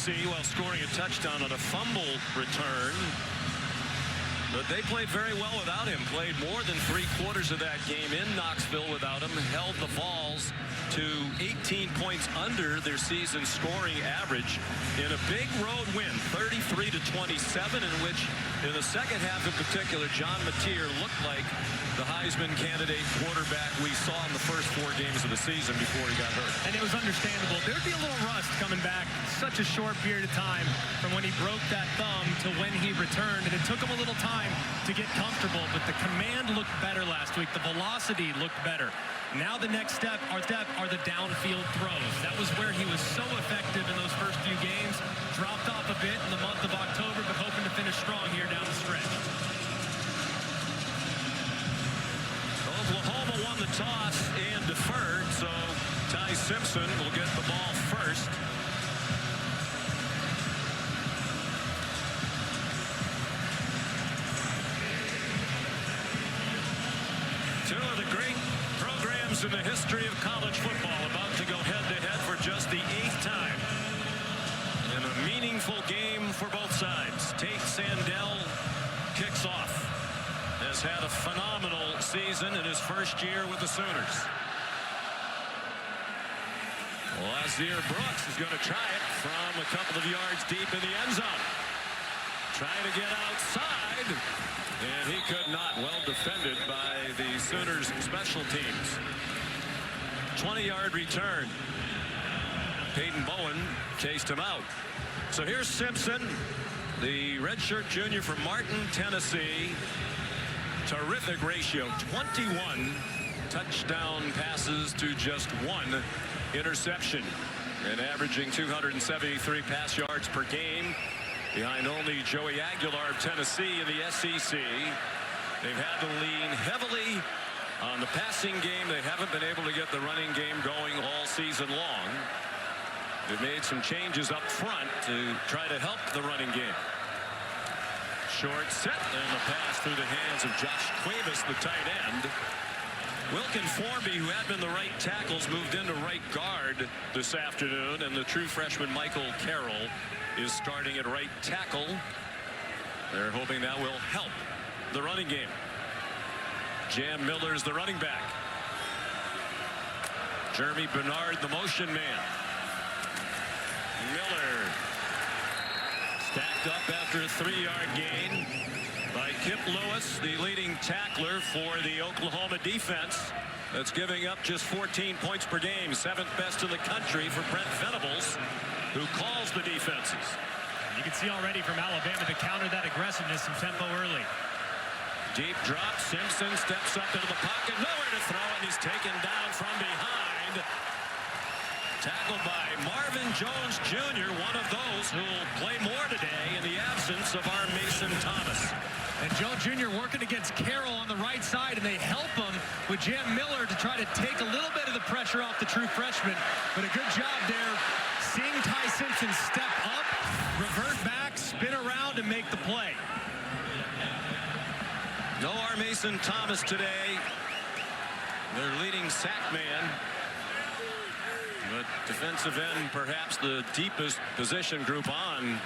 Tennessee while scoring a touchdown on a fumble return. But they played very well without him. Played more than 3/4 of that game in Knoxville without him. Held the Vols to 18 points under their season scoring average in a big road win, 33-27, in which in the second half in particular, John Mateer looked like the Heisman candidate quarterback we saw in the first 4 games of the season before he got hurt. And it was understandable. There'd be a little rust coming back such a short period of time from when he broke that thumb to when he returned, and it took him a little time to get comfortable, but the command looked better last week. The velocity looked better. Now the next step are the downfield throws. That was where he was so effective in those first few games. Dropped off a bit in the month of October, but hoping to finish strong here down the stretch. Oklahoma won the toss and deferred, so Ty Simpson will get the ball first. Two of the great programs in the history of college football about to go head-to-head for just the 8th time. And a meaningful game for both sides. Tate Sandell kicks off. Has had a phenomenal season in his first year with the Sooners. Lazier Brooks is going to try it from a couple of yards deep in the end zone. Trying to get outside. And he could not. Well defended by the Sooners special teams. 20-yard return. Peyton Bowen chased him out. So here's Simpson, the redshirt junior from Martin, Tennessee. Terrific ratio, 21 touchdown passes to just 1 interception, and averaging 273 pass yards per game, behind only Joey Aguilar of Tennessee in the SEC. They've had to lean heavily on the passing game. They haven't been able to get the running game going all season long. They've made some changes up front to try to help the running game. Short set, and the pass through the hands of Josh Cuevas, the tight end. Wilkin Formby, who had been the right tackles, moved into right guard this afternoon, and the true freshman Michael Carroll is starting at right tackle. They're hoping that will help the running game. Jam Miller's the running back. Jeremy Bernard, the motion man. Miller stacked up after a 3-yard gain by Kip Lewis, the leading tackler for the Oklahoma defense. That's giving up just 14 points per game, 7th best in the country for Brent Venables, who calls the defenses. You can see already from Alabama to counter that aggressiveness, some tempo early. Deep drop, Simpson steps up into the pocket, nowhere to throw, and he's taken down from behind. Tackled by Marvin Jones Jr., one of those who will play more today in the absence of our Mason Thomas. And Jones Jr. working against Carroll on the right side, and they help him with Jam Miller to try to take a little bit of the pressure off the true freshman. But a good job there, seeing Ty Simpson step up, revert back, spin around, and make the play. No our Mason Thomas today, their leading sack man. But defensive end, perhaps the deepest position group on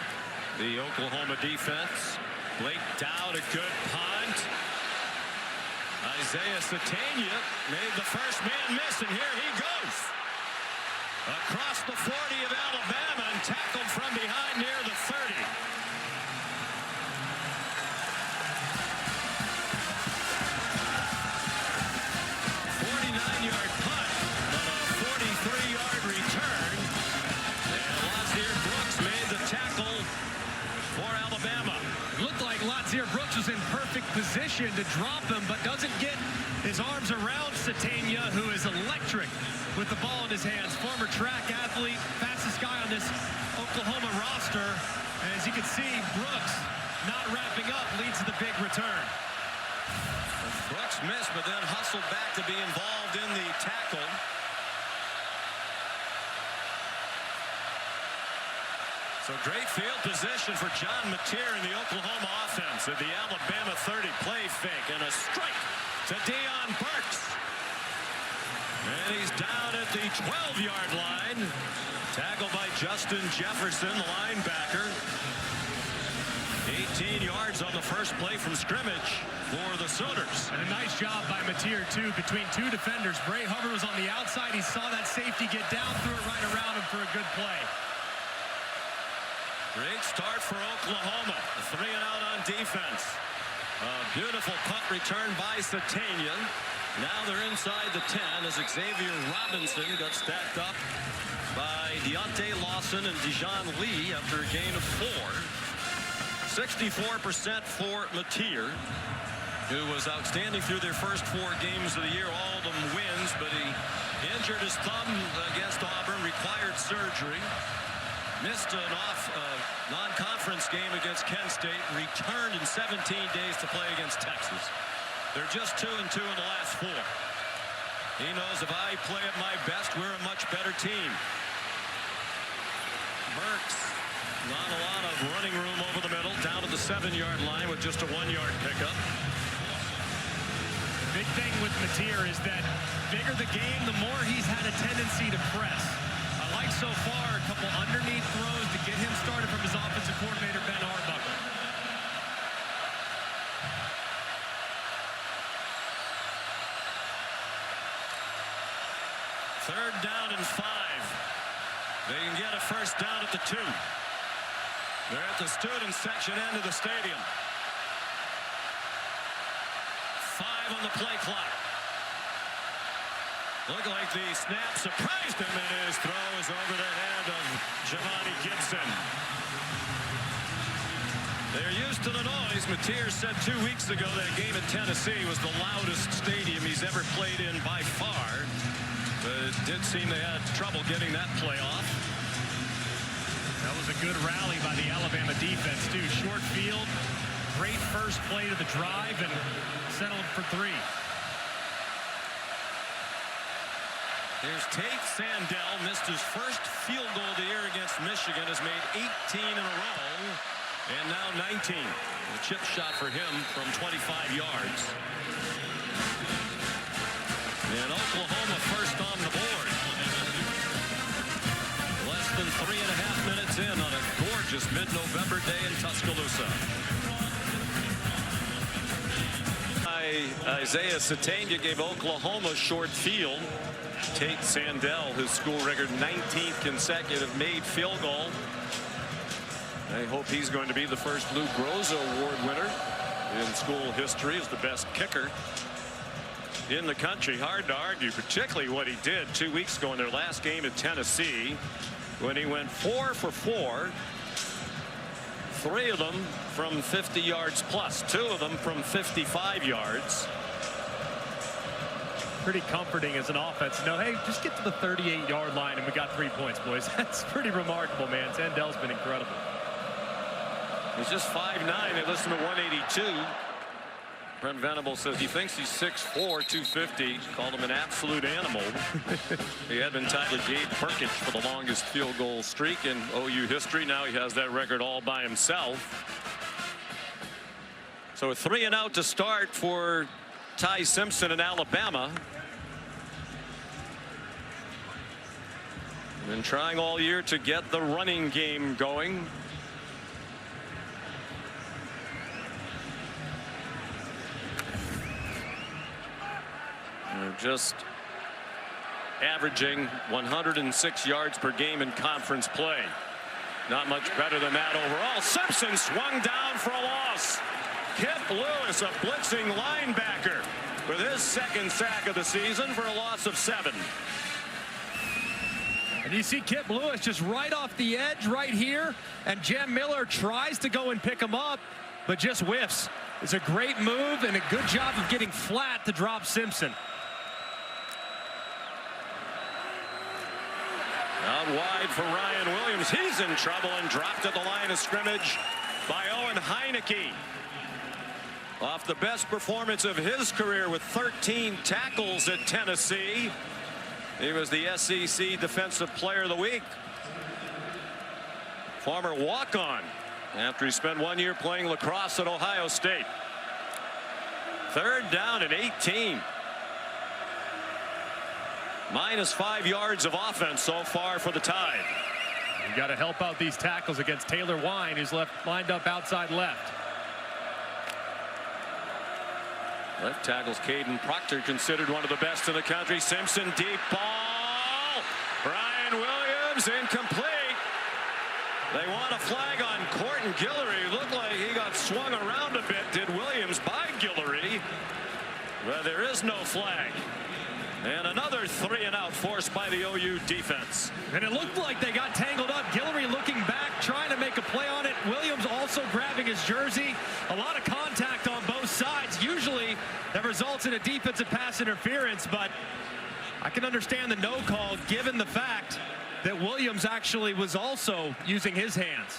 the Oklahoma defense. Blake Dowd, a good punt. Isaiah Satania made the first man miss, and here he goes. Across the 40 of Alabama and tackled from behind near the 30. Lazier Brooks was in perfect position to drop him, but doesn't get his arms around Satania, who is electric with the ball in his hands. Former track athlete, fastest guy on this Oklahoma roster. And as you can see, Brooks not wrapping up leads to the big return. Brooks missed, but then hustled back to be involved in the tackle. So great field position for John Mateer in the Oklahoma offense. At the Alabama 30, play fake and a strike to Deion Burks. And he's down at the 12-yard line. Tackled by Justin Jefferson, the linebacker. 18 yards on the first play from scrimmage for the Sooners. And a nice job by Mateer, too, between two defenders. Bray Hubbard was on the outside. He saw that safety get down, threw it right around him for a good play. Great start for Oklahoma. 3 and out on defense. A beautiful punt return by Satania. Now they're inside the 10 as Xavier Robinson got stacked up by Deontay Lawson and Dijon Lee after a gain of 4. 64% for Mateer, who was outstanding through their first 4 games of the year, all of them wins, but he injured his thumb against Auburn, required surgery, missed an non-conference game against Kent State, returned in 17 days to play against Texas. They're just 2-2 in the last 4. He knows if I play at my best, we're a much better team. Burks, not a lot of running room over the middle, down to the 7-yard line with just a 1-yard pickup. Big thing with Mateer is that bigger the game, the more he's had a tendency to press. I like so far a couple underneath throws to get him started from his offensive coordinator, Ben Arbuckle. Third down and 5. They can get a first down at the 2. They're at the student section end of the stadium. 5 on the play clock. Looked like the snap surprised him, and his throw is over the head of Giovanni Gibson. They're used to the noise. Mateer said 2 weeks ago that game at Tennessee was the loudest stadium he's ever played in by far. But it did seem they had trouble getting that play off. That was a good rally by the Alabama defense, too. Short field, great first play to the drive, and settled for 3. Here's Tate Sandell, missed his first field goal of the year against Michigan, has made 18 in a row, and now 19. A chip shot for him from 25 yards. And Oklahoma first on the board. Less than 3.5 minutes in on a gorgeous mid-November day in Tuscaloosa. Isaiah Satania gave Oklahoma short field. Tate Sandell, his school record 19th consecutive made field goal. I hope he's going to be the first Lou Groza Award winner in school history as the best kicker in the country. Hard to argue, particularly what he did 2 weeks ago in their last game at Tennessee, when he went 4 for 4. 3 of them from 50 yards plus, 2 of them from 55 yards. Pretty comforting as an offense. No, hey, just get to the 38-yard line and we got 3 points, boys. That's pretty remarkable, man. Sandell's been incredible. He's just 5'9". They listen to 182. Brent Venable says he thinks he's 6'4", 250. Called him an absolute animal. He had been tied to Gabe Perkins for the longest field goal streak in OU history. Now he has that record all by himself. So a 3 and out to start for Ty Simpson in Alabama. Been trying all year to get the running game going. They're just averaging 106 yards per game in conference play. Not much better than that overall. Simpson swung down for a loss. Kip Lewis, a blitzing linebacker, with his second sack of the season for a loss of 7. And you see Kip Lewis just right off the edge right here, and Jem Miller tries to go and pick him up, but just whiffs. It's a great move and a good job of getting flat to drop Simpson. Out wide for Ryan Williams. He's in trouble and dropped at the line of scrimmage by Owen Heineke. Off the best performance of his career with 13 tackles at Tennessee. He was the SEC Defensive Player of the Week. Former walk-on after he spent 1 year playing lacrosse at Ohio State. 3rd down and 18. Minus 5 yards of offense so far for the Tide. You got to help out these tackles against Taylor Wine, who's lined up outside left. Left tackles Caden Proctor, considered one of the best in the country. Simpson, deep ball. Brian Williams, incomplete. They want a flag on Corton Guillory. Looked like he got swung around a bit, did Williams, by Guillory. But there is no flag. And another 3-and-out forced by the OU defense. And it looked like they got tangled up. Guillory looking back, trying to make a play on it. Williams also grabbing his jersey. A lot of contact on both sides. Usually that results in a defensive pass interference, but I can understand the no call given the fact that Williams actually was also using his hands.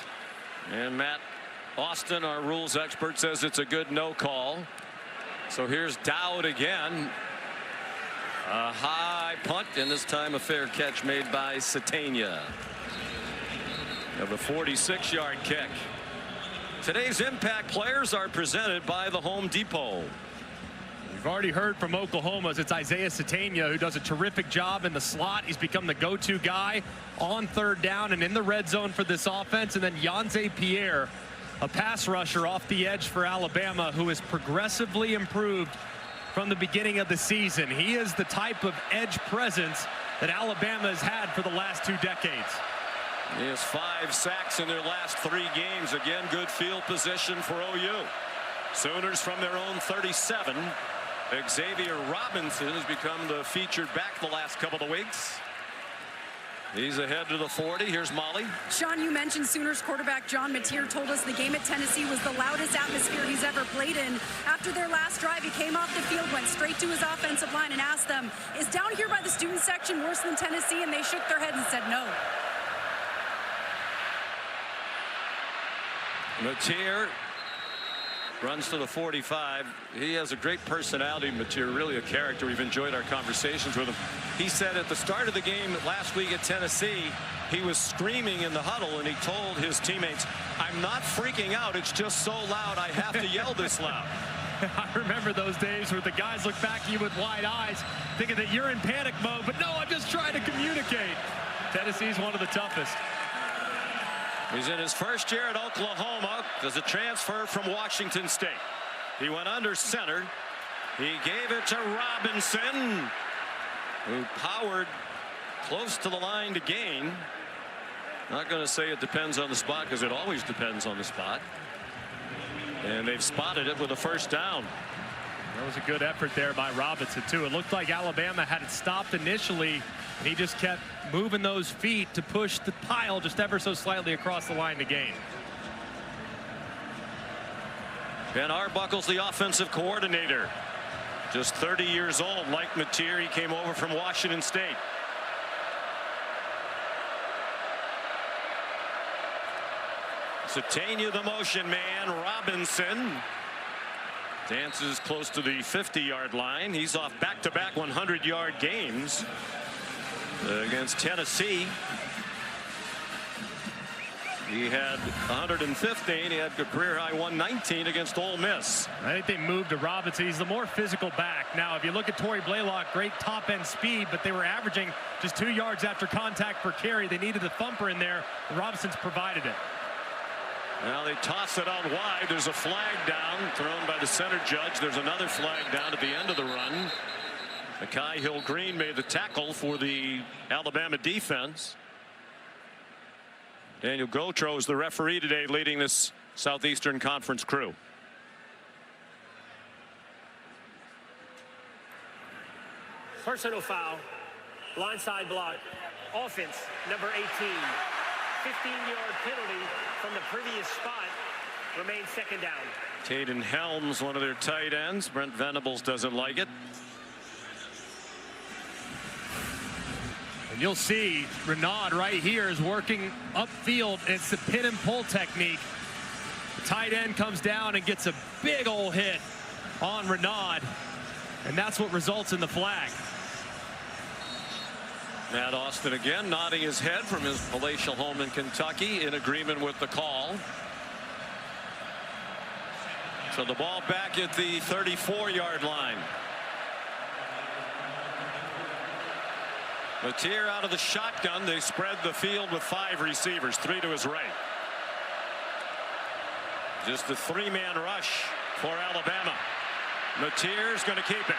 And Matt Austin, our rules expert, says it's a good no call. So here's Dowd again. A high punt, and this time a fair catch made by Satania. Of a 46-yard kick. Today's impact players are presented by the Home Depot. We've already heard from Oklahoma's. It's Isaiah Satania who does a terrific job in the slot. He's become the go-to guy on third down and in the red zone for this offense. And then Yanze Pierre, a pass rusher off the edge for Alabama, who has progressively improved from the beginning of the season. He is the type of edge presence that Alabama has had for the last 2 decades. He has 5 sacks in their last 3 games. Again, good field position for OU. Sooners from their own 37. Xavier Robinson has become the featured back the last couple of weeks. He's ahead to the 40. Here's Molly. Sean, you mentioned Sooners quarterback John Mateer told us the game at Tennessee was the loudest atmosphere he's ever played in. After their last drive, he came off the field, went straight to his offensive line and asked them, is down here by the student section worse than Tennessee? And they shook their heads and said no. Mateer runs to the 45. He has a great personality, Mateer, really a character. We've enjoyed our conversations with him. He said at the start of the game last week at Tennessee, he was screaming in the huddle, and he told his teammates, I'm not freaking out. It's just so loud, I have to yell this loud. I remember those days where the guys look back at you with wide eyes, thinking that you're in panic mode, but no, I'm just trying to communicate. Tennessee's one of the toughest. He's in his first year at Oklahoma. Does a transfer from Washington State. He went under center. He gave it to Robinson, who powered close to the line to gain. Not going to say it depends on the spot, because it always depends on the spot. And they've spotted it with a first down. That was a good effort there by Robinson, too. It looked like Alabama had it stopped initially, and he just kept moving those feet to push the pile just ever so slightly across the line to gain. Ben Arbuckle's the offensive coordinator. Just 30 years old. Like Mateer, he came over from Washington State. Satania, the motion man. Robinson dances close to the 50-yard line. He's off back-to-back 100-yard games against Tennessee. He had 115. He had a career-high 119 against Ole Miss. I think they moved to Robinson. He's the more physical back. Now, if you look at Torrey Blaylock, great top-end speed, but they were averaging just 2 yards after contact per carry. They needed a thumper in there. Robinson's provided it. Now they toss it out wide. There's a flag down thrown by the center judge. There's another flag down at the end of the run. Mekhi Hill-Green made the tackle for the Alabama defense. Daniel Gautreaux is the referee today, leading this Southeastern Conference crew. Personal foul, blindside block, offense, number 18. 15-yard penalty from the previous spot, remains second down. Caden Helms, one of their tight ends. Brent Venables doesn't like it. And you'll see Renaud right here is working upfield. It's the pin and pull technique. The tight end comes down and gets a big old hit on Renaud, and that's what results in the flag. Matt Austin again nodding his head from his palatial home in Kentucky in agreement with the call. So the ball back at the 34-yard line. Matier out of the shotgun. They spread the field with 5 receivers, 3 to his right. Just a 3-man rush for Alabama. Matier's going to keep it.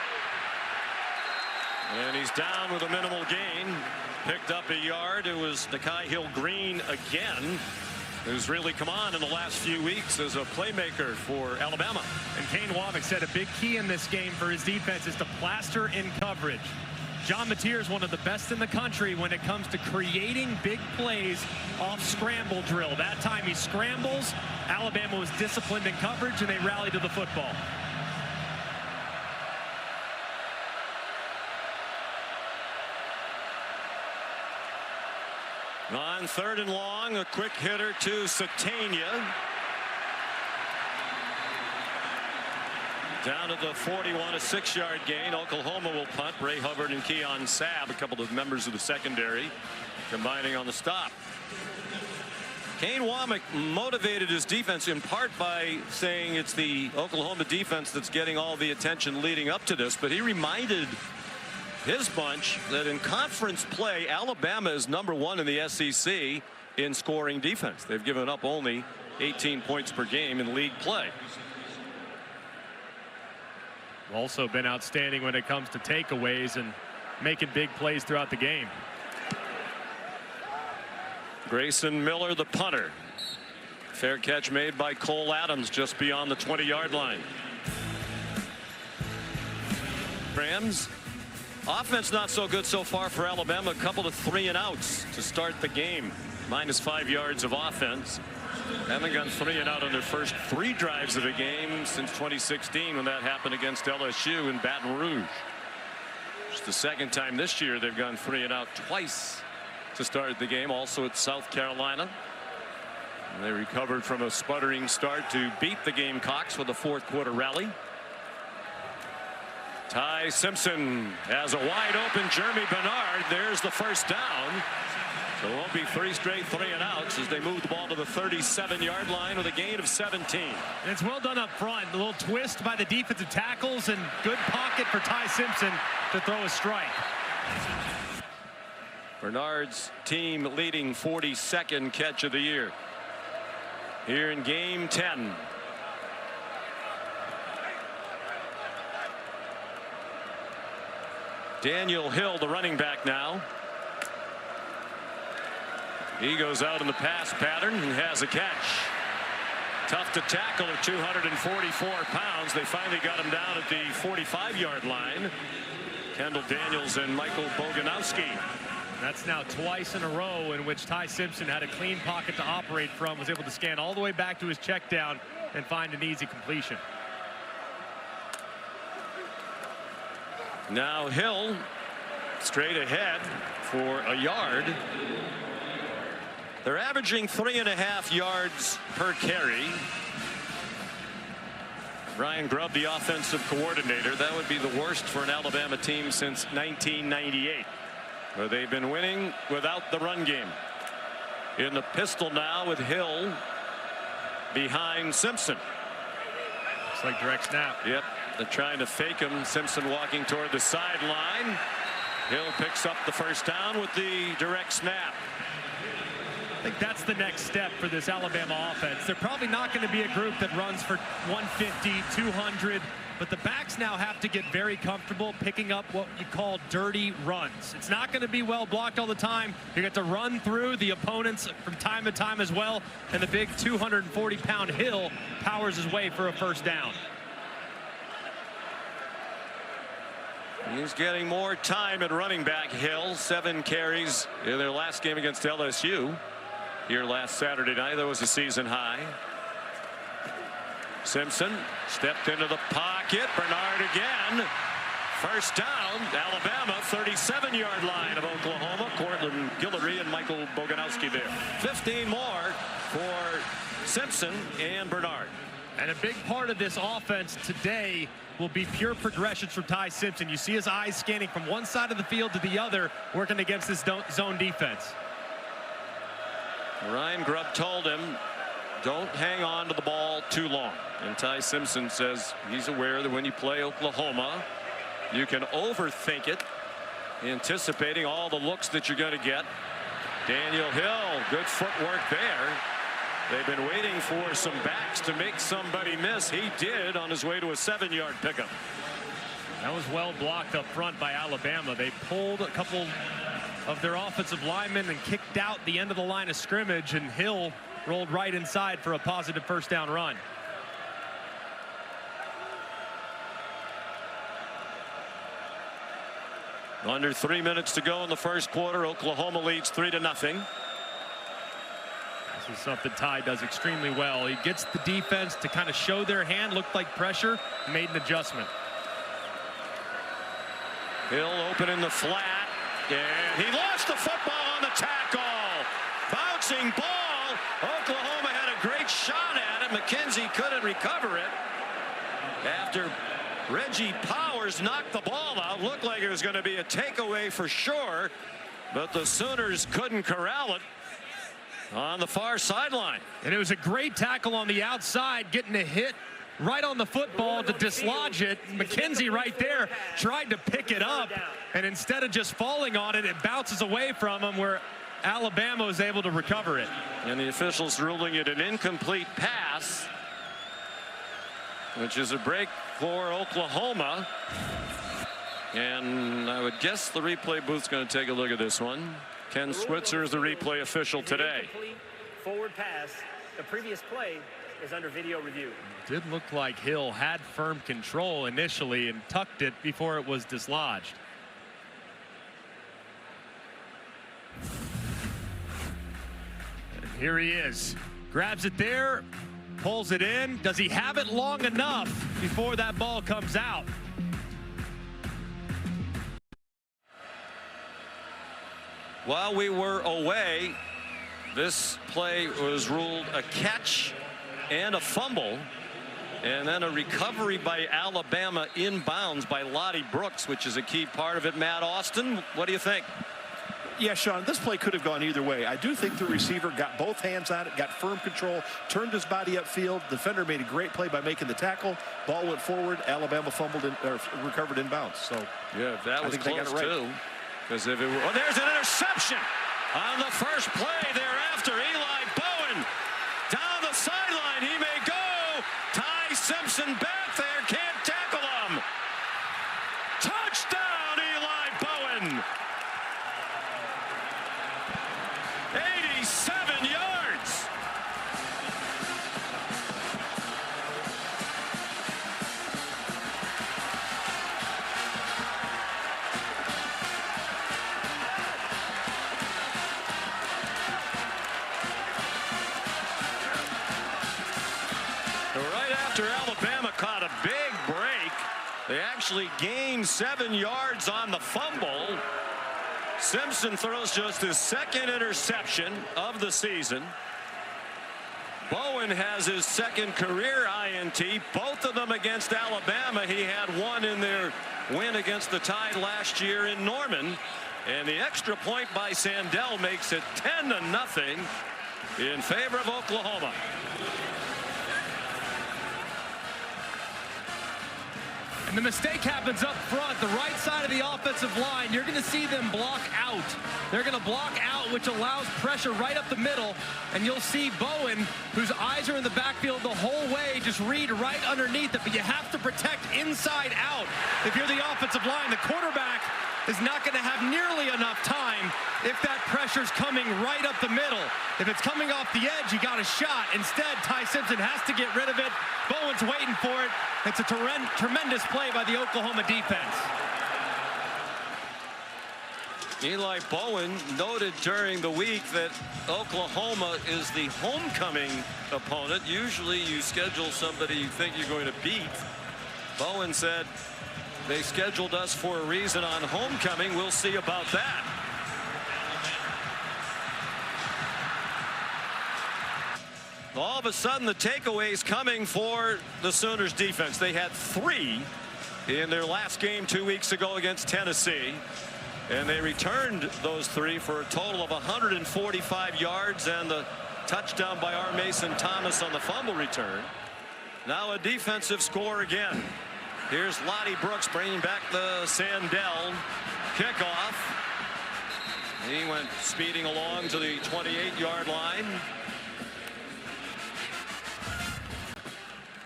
And he's down with a minimal gain. Picked up a yard. It was Nakai Hill-Green again, who's really come on in the last few weeks as a playmaker for Alabama. And Kane Womack said a big key in this game for his defense is to plaster in coverage. John Matier is one of the best in the country when it comes to creating big plays off scramble drill. That time he scrambles. Alabama was disciplined in coverage, and they rallied to the football. On 3rd and long, a quick hitter to Satania. Down to the 41, a 6-yard gain. Oklahoma will punt. Ray Hubbard and Keon Sabb, a couple of members of the secondary, combining on the stop. Kane Womack motivated his defense in part by saying it's the Oklahoma defense that's getting all the attention leading up to this, but he reminded his bunch that in conference play, Alabama is #1 in the SEC in scoring defense. They've given up only 18 points per game in league play. Also been outstanding when it comes to takeaways and making big plays throughout the game. Grayson Miller, the punter. Fair catch made by Cole Adams just beyond the 20-yard line. Rams offense not so good so far for Alabama. A couple of 3-and-outs to start the game. -5 yards of offense. Haven't gone 3-and-out on their first 3 drives of the game since 2016 when that happened against LSU in Baton Rouge. It's the second time this year they've gone 3-and-out twice to start the game, also at South Carolina. And they recovered from a sputtering start to beat the Gamecocks with a 4th quarter rally. Ty Simpson has a wide open Jeremy Bernard. There's the first down. So it won't be 3 straight 3-and-outs as they move the ball to the 37-yard line with a gain of 17. And it's well done up front. A little twist by the defensive tackles and good pocket for Ty Simpson to throw a strike. Bernard's team leading 42nd catch of the year here in game 10. Daniel Hill, the running back now. He goes out in the pass pattern and has a catch. Tough to tackle at 244 pounds. They finally got him down at the 45-yard line. Kendall Daniels and Michael Boganowski. That's now twice in a row in which Ty Simpson had a clean pocket to operate from, was able to scan all the way back to his check down and find an easy completion. Now Hill straight ahead for a yard. They're averaging 3.5 yards per carry. Ryan Grubb, the offensive coordinator, that would be the worst for an Alabama team since 1998, where they've been winning without the run game. In the pistol now with Hill behind Simpson. Looks like direct snap. Yep, they're trying to fake him. Simpson walking toward the sideline. Hill picks up the first down with the direct snap. I think that's the next step for this Alabama offense. They're probably not going to be a group that runs for 150, 200, but the backs now have to get very comfortable picking up what you call dirty runs. It's not going to be well blocked all the time. You get to run through the opponents from time to time as well, and the big 240-pound Hill powers his way for a first down. He's getting more time at running back. Hill, 7 carries in their last game against LSU. Here last Saturday night, that was a season high. Simpson stepped into the pocket. Bernard again. First down, Alabama, 37-yard line of Oklahoma. Cortland Guillory and Michael Boganowski there. 15 more for Simpson and Bernard. And a big part of this offense today will be pure progressions from Ty Simpson. You see his eyes scanning from one side of the field to the other, working against this zone defense. Ryan Grubb told him, don't hang on to the ball too long. And Ty Simpson says he's aware that when you play Oklahoma, you can overthink it anticipating all the looks that you're going to get. Daniel Hill, good footwork there. They've been waiting for some backs to make somebody miss. He did on his way to a 7-yard pickup. That was well blocked up front by Alabama. They pulled a couple of their offensive linemen and kicked out the end of the line of scrimmage, and Hill rolled right inside for a positive first down run. Under 3 minutes to go in the first quarter. Oklahoma leads 3-0. This is something Ty does extremely well. He gets the defense to kind of show their hand, looked like pressure, made an adjustment. Hill open in the flat, and he lost the football on the tackle. Bouncing ball. Oklahoma had a great shot at it. McKenzie couldn't recover it after Reggie Powers knocked the ball out. Looked like it was going to be a takeaway for sure, but the Sooners couldn't corral it on the far sideline. And it was a great tackle on the outside, getting a hit right on the football to dislodge it. McKenzie right there tried to pick it up, and instead of just falling on it, it bounces away from him where Alabama was able to recover it. And the officials ruling it an incomplete pass, which is a break for Oklahoma. And I would guess the replay booth's going to take a look at this one. Ken Switzer is the replay official today. Forward pass. The previous play is under video review. It did look like Hill had firm control initially and tucked it before it was dislodged. And here he is. Grabs it there, pulls it in. Does he have it long enough before that ball comes out? While we were away, this play was ruled a catch and a fumble, and then a recovery by Alabama inbounds by Lottie Brooks, which is a key part of it. Matt Austin, what do you think? Yeah, Sean, this play could have gone either way. I do think the receiver got both hands on it, got firm control, turned his body upfield. Defender made a great play by making the tackle. Ball went forward. Alabama fumbled and recovered inbounds. So yeah, that was close right. too. Because if it were, oh, there's an interception on the first play thereafter. Eli Bowen down the sideline. He may go. Ty Simpson back there, can't tackle him. Touchdown, Eli Bowen. 87 yards. Right after Alabama caught a big break, they actually gained 7 yards on the fumble. Simpson throws just his second interception of the season. Bowen has his second career INT, both of them against Alabama. He had one in their win against the Tide last year in Norman. And the extra point by Sandell makes it 10-0 in favor of Oklahoma. And the mistake happens up front, the right side of the offensive line. You're going to see them block out. They're going to block out, which allows pressure right up the middle. And you'll see Bowen, whose eyes are in the backfield the whole way, just read right underneath it. But you have to protect inside out. If you're the offensive line, the quarterback is not going to have nearly enough time if that pressure's coming right up the middle. If it's coming off the edge, you got a shot. Instead, Ty Simpson has to get rid of it. Bowen's waiting for it. It's a tremendous play by the Oklahoma defense. Eli Bowen noted during the week that Oklahoma is the homecoming opponent. Usually you schedule somebody you think you're going to beat. Bowen said they scheduled us for a reason on homecoming. We'll see about that. All of a sudden, the takeaways coming for the Sooners defense. They had 3 in their last game 2 weeks ago against Tennessee. And they returned those 3 for a total of 145 yards and the touchdown by R. Mason Thomas on the fumble return. Now a defensive score again. Here's Lottie Brooks bringing back the Sandell. kickoff. He went speeding along to the 28-yard line.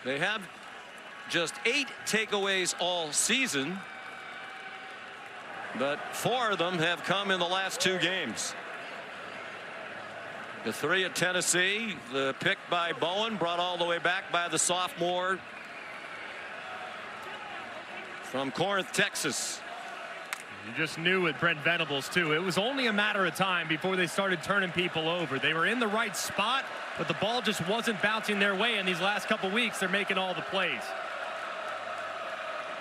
They have just 8 takeaways all season, but 4 of them have come in the last 2 games. The 3 at Tennessee, the pick by Bowen, brought all the way back by the sophomore from Corinth, Texas. You just knew with Brent Venables, too. It was only a matter of time before they started turning people over. They were in the right spot, but the ball just wasn't bouncing their way. In these last couple weeks, they're making all the plays.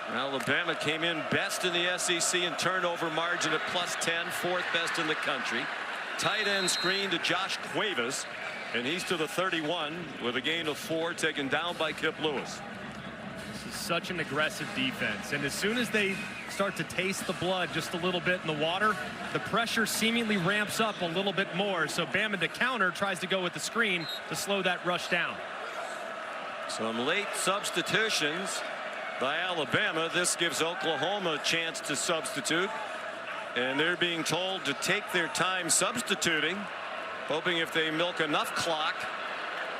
Alabama came in best in the SEC in turnover margin at +10, 4th best in the country. Tight end screen to Josh Cuevas, and he's to the 31 with a gain of 4, taken down by Kip Lewis. This is such an aggressive defense, and as soon as they start to taste the blood just a little bit in the water, the pressure seemingly ramps up a little bit more. So Bama, the counter, tries to go with the screen to slow that rush down. Some late substitutions by Alabama. This gives Oklahoma a chance to substitute, and they're being told to take their time substituting, hoping if they milk enough clock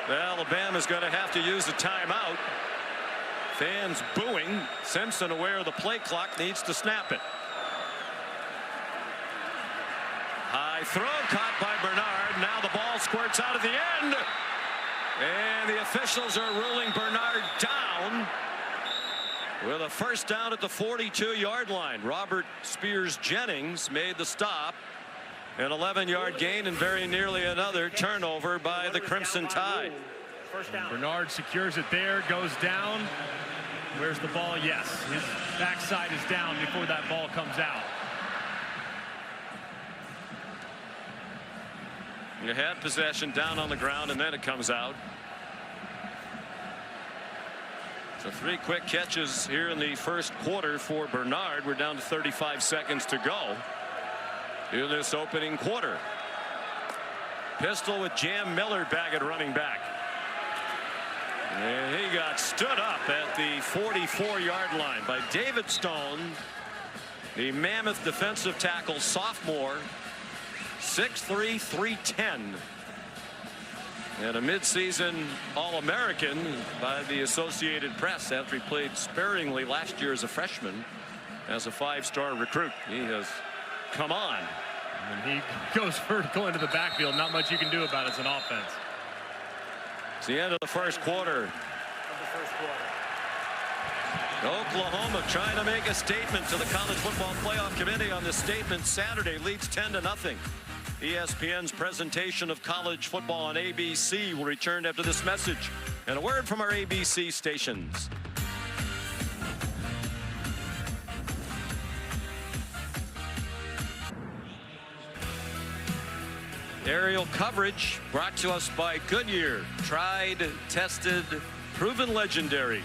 that Alabama's going to have to use a timeout. Fans booing. Simpson, aware of the play clock, needs to snap it. High throw caught by Bernard. Now the ball squirts out at the end, and the officials are ruling Bernard down with a first down at the 42-yard line. Robert Spears Jennings made the stop. An 11-yard gain and very nearly another turnover by the Crimson Tide. Bernard secures it there, goes down. Where's the ball? Yes, his backside is down before that ball comes out. You had possession down on the ground, and then it comes out. So 3 quick catches here in the first quarter for Bernard. We're down to 35 seconds to go in this opening quarter. Pistol with Jam Miller back at running back. And he got stood up at the 44-yard line by David Stone, the mammoth defensive tackle sophomore, 6'3", 310. And a midseason All-American by the Associated Press after he played sparingly last year as a freshman as a 5-star recruit. He has come on. And he goes vertical into the backfield. Not much you can do about it as an offense. It's the end of the first quarter. Oklahoma trying to make a statement to the College Football Playoff Committee on this statement Saturday. Leads 10-0. ESPN's presentation of college football on ABC will return after this message and a word from our ABC stations. Aerial coverage brought to us by Goodyear. Tried, tested, proven legendary.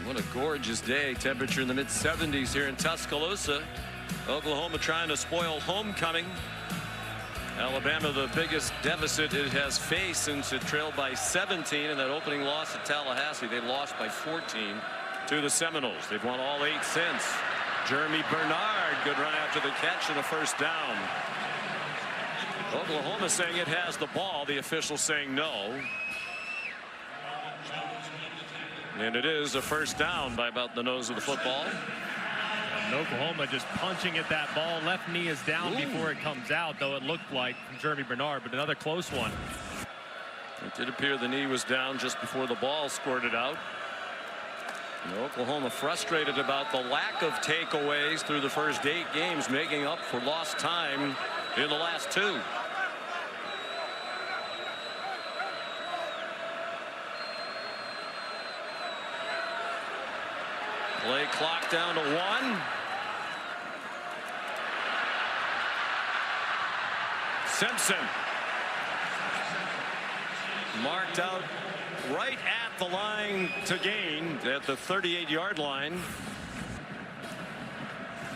What a gorgeous day. Temperature in the mid-70s here in Tuscaloosa. Oklahoma trying to spoil homecoming. Alabama, the biggest deficit it has faced since it trailed by 17 in that opening loss at Tallahassee. They lost by 14 to the Seminoles. They've won all 8 since. Jeremy Bernard, good run after the catch and a first down. Oklahoma saying it has the ball. The officials saying no. And it is a first down by about the nose of the football. And Oklahoma just punching at that ball. Left knee is down before it comes out, though it looked like from Jeremy Bernard, but another close one. It did appear the knee was down just before the ball squirted out. And Oklahoma frustrated about the lack of takeaways through the first 8 games, making up for lost time in the last 2. Play clock down to 1. Simpson marked out right at the line to gain at the 38-yard line.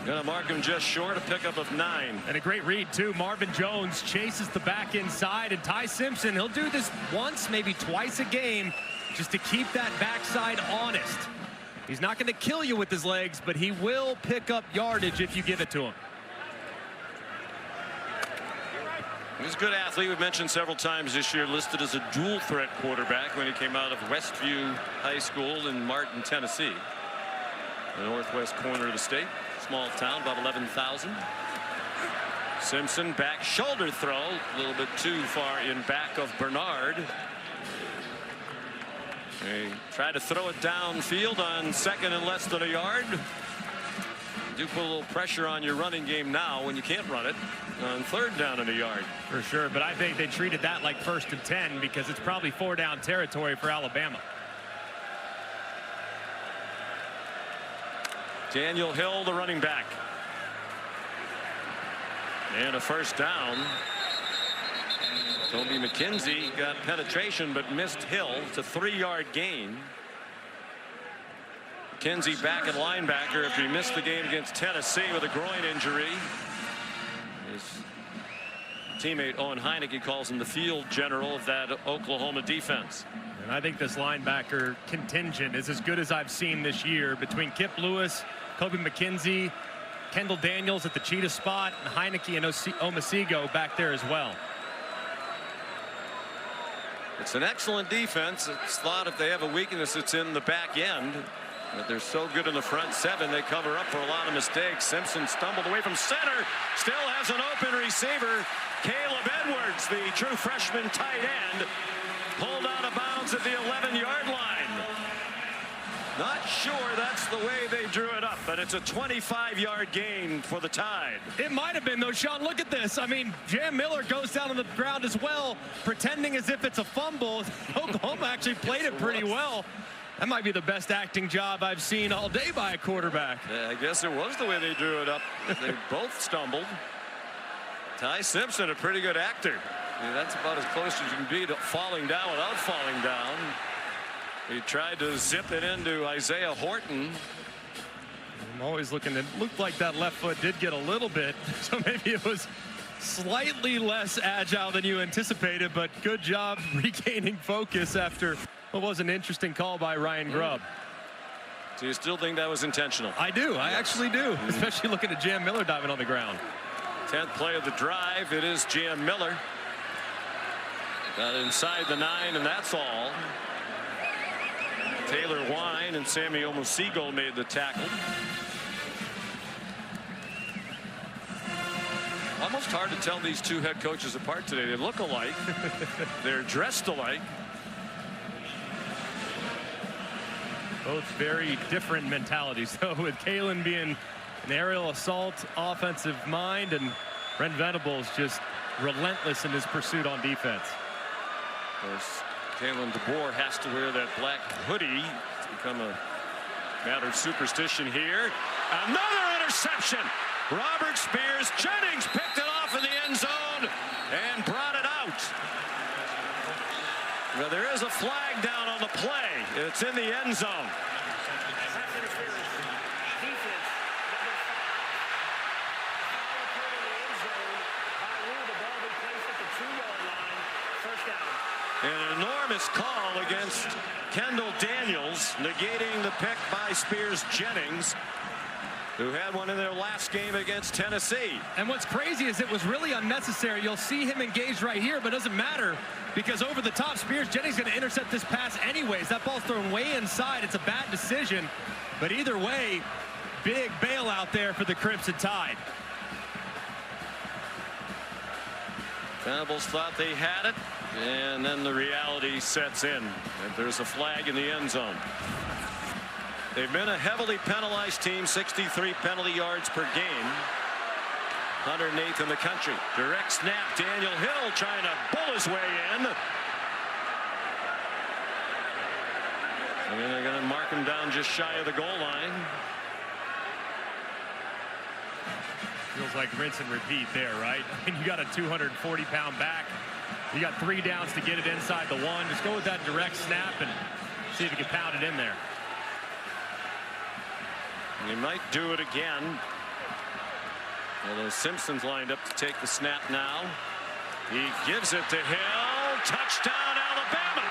Gonna mark him just short, a pickup of 9. And a great read too. Marvin Jones chases the back inside, and Ty Simpson, he'll do this once, maybe twice a game, just to keep that backside honest. He's not going to kill you with his legs, but he will pick up yardage if you give it to him. He's a good athlete. We've mentioned several times this year, listed as a dual threat quarterback when he came out of Westview High School in Martin, Tennessee. The northwest corner of the state. Small town, about 11,000. Simpson back shoulder throw, a little bit too far in back of Bernard. They try to throw it downfield on second and less than a yard. Do put a little pressure on your running game now when you can't run it on third down and a yard. For sure, but I think they treated that like 1st and 10 because it's probably 4 down territory for Alabama. Daniel Hill, the running back. And a first down. Toby McKenzie got penetration but missed Hill. It's a 3-yard gain. McKenzie back at linebacker after he missed the game against Tennessee with a groin injury. His teammate Owen Heineke calls him the field general of that Oklahoma defense. And I think this linebacker contingent is as good as I've seen this year between Kip Lewis, Kobe McKenzie, Kendall Daniels at the cheetah spot, and Heineke and Omasigo back there as well. It's an excellent defense. It's thought if they have a weakness, it's in the back end. But they're so good in the front seven, they cover up for a lot of mistakes. Simpson stumbled away from center. Still has an open receiver. Caleb Edwards, the true freshman tight end, pulled out of bounds at the 11-yard line. Not sure that's the way they drew it up, but it's a 25-yard gain for the Tide. It might have been, though, Sean. Look at this. I mean, Jam Miller goes down on the ground as well, pretending as if it's a fumble. Oklahoma actually played it pretty well. That might be the best acting job I've seen all day by a quarterback. Yeah, I guess it was the way they drew it up. They both stumbled. Ty Simpson, a pretty good actor. I mean, that's about as close as you can be to falling down without falling down. He tried to zip it into Isaiah Horton. I'm always looking. It looked like that left foot did get a little bit, so maybe it was slightly less agile than you anticipated, but good job regaining focus after what was an interesting call by Ryan Grubb. So you still think that was intentional? I do. I actually do, especially looking at Jam Miller diving on the ground. 10th play of the drive. It is Jam Miller. Got inside the 9, and that's all. Taylor Wine and Sammy Omasigo made the tackle. Almost hard to tell these two head coaches apart today. They look alike. They're dressed alike. Both very different mentalities, though, with Kalen being an aerial assault offensive mind and Brent Venables just relentless in his pursuit on defense. Of course, Kalen DeBoer has to wear that black hoodie. It's become a matter of superstition here. Another interception. Robert Spears Jennings picked it off in the end zone and brought it out. Well, there is a flag down on the play. It's in the end zone. An enormous call against Kendall Daniels, negating the pick by Spears Jennings, who had one in their last game against Tennessee. And what's crazy is it was really unnecessary. You'll see him engaged right here, but it doesn't matter because over the top, Spears Jennings going to intercept this pass anyways. That ball's thrown way inside. It's a bad decision, but either way, big bailout there for the Crimson Tide. Venables thought they had it, and then the reality sets in. And there's a flag in the end zone. They've been a heavily penalized team, 63 penalty yards per game. 108th in the country. Direct snap, Daniel Hill trying to bull his way in. And then they're going to mark him down just shy of the goal line. Feels like rinse and repeat there, right? I mean, you got a 240-pound back. You got 3 downs to get it inside the 1. Just go with that direct snap and see if you can pound it in there. He might do it again. Although Simpson's lined up to take the snap now. He gives it to Hill. Touchdown, Alabama.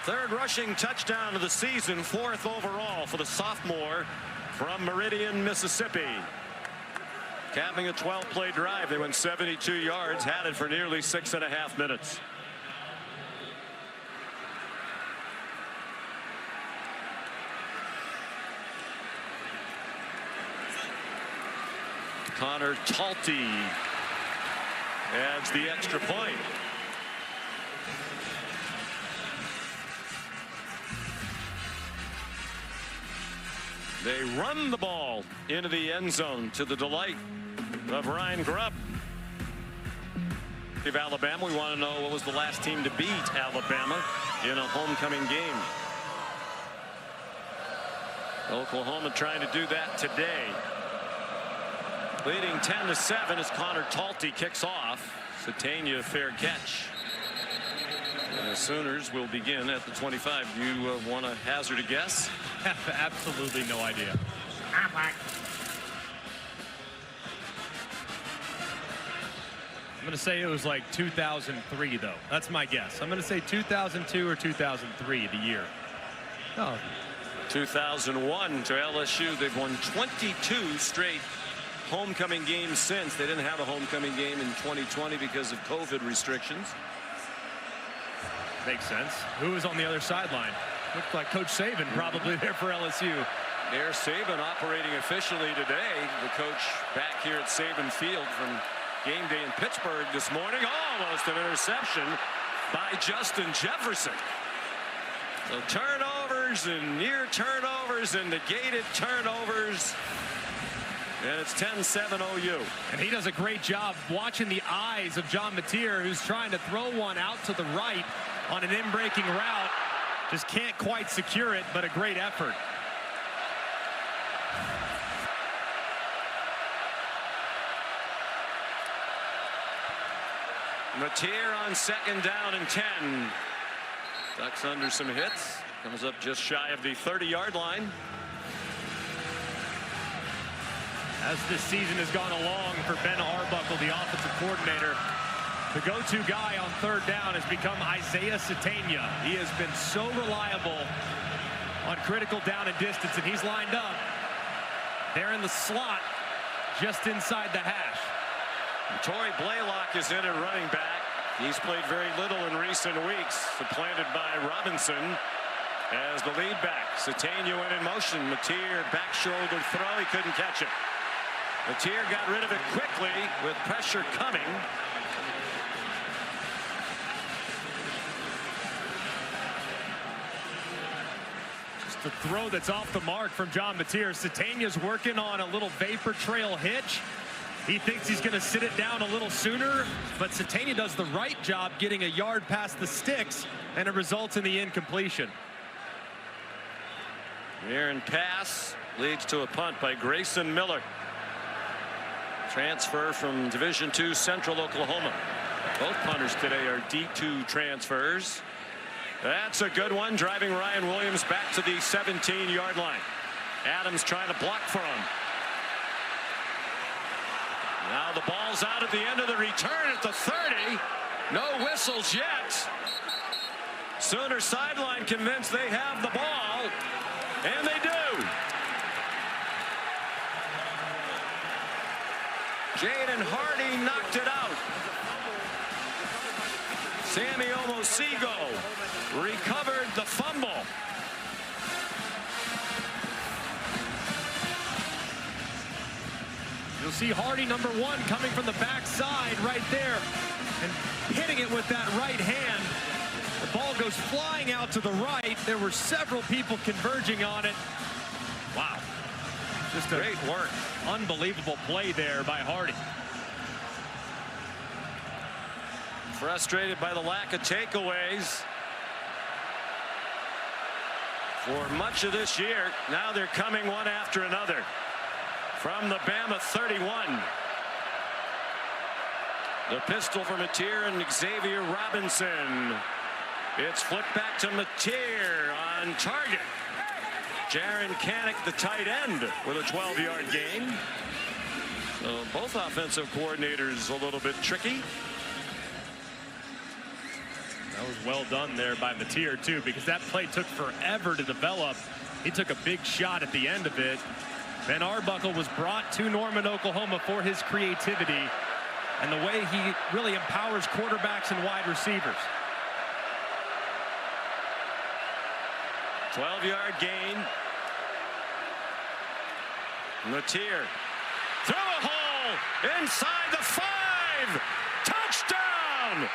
Third rushing touchdown of the season, 4th overall for the sophomore from Meridian, Mississippi. Capping a 12-play drive, they went 72 yards, had it for nearly 6.5 minutes. Connor Talty adds the extra point. They run the ball into the end zone to the delight of Ryan Grubb. If Alabama, we want to know what was the last team to beat Alabama in a homecoming game. Oklahoma trying to do that today. Leading 10-7 as Connor Talty kicks off. Satania fair catch. And the Sooners will begin at the 25. Do you want to hazard a guess? Absolutely no idea. I'm going to say it was like 2003, though. That's my guess. I'm going to say 2002 or 2003, the year. Oh. 2001 to LSU. They've won 22 straight homecoming games since. They didn't have a homecoming game in 2020 because of COVID restrictions. Makes sense. Who was on the other sideline? Looked like Coach Saban probably there for LSU. There's Saban operating efficiently today. The coach back here at Saban Field from game day in Pittsburgh this morning. Almost an interception by Justin Jefferson. So turnovers and near turnovers and negated turnovers. And it's 10-7 OU. And he does a great job watching the eyes of John Mateer, who's trying to throw one out to the right on an in-breaking route. Just can't quite secure it, but a great effort. Mateer on 2nd down and 10. Ducks under some hits. Comes up just shy of the 30-yard line. As this season has gone along for Ben Arbuckle, the offensive coordinator, the go-to guy on 3rd down has become Isaiah Satania. He has been so reliable on critical down and distance, and he's lined up there in the slot just inside the hash. Torrey Blaylock is in at running back. He's played very little in recent weeks, supplanted by Robinson as the lead back. Satania went in motion. Mateer back shoulder throw. He couldn't catch it. Mateer got rid of it quickly with pressure coming. Just a throw that's off the mark from John Mateer. Satania's working on a little vapor trail hitch. He thinks he's going to sit it down a little sooner, but Satania does the right job getting a yard past the sticks, and it results in the incompletion. Aaron pass leads to a punt by Grayson Miller. Transfer from Division II Central Oklahoma. Both punters today are D2 transfers. That's a good one, driving Ryan Williams back to the 17-yard line. Adams trying to block for him. Now the ball's out at the end of the return at the 30. No whistles yet. Sooner sideline convinced they have the ball, and they do. Jaden Hardy knocked it out. Sammy Omosigo recovered the fumble. You'll see Hardy, number 1, coming from the backside right there and hitting it with that right hand. The ball goes flying out to the right. There were several people converging on it. Wow. Just a great work. Unbelievable play there by Hardy. Frustrated by the lack of takeaways for much of this year. Now they're coming one after another. From the Bama 31. The pistol for Mateer and Xavier Robinson. It's flipped back to Mateer on target. Jaron Kanik, the tight end, with a 12-yard gain. So both offensive coordinators a little bit tricky. That was well done there by Matier, too, because that play took forever to develop. He took a big shot at the end of it. Ben Arbuckle was brought to Norman, Oklahoma for his creativity and the way he really empowers quarterbacks and wide receivers. 12-yard gain. Matier through a hole inside the 5. Touchdown!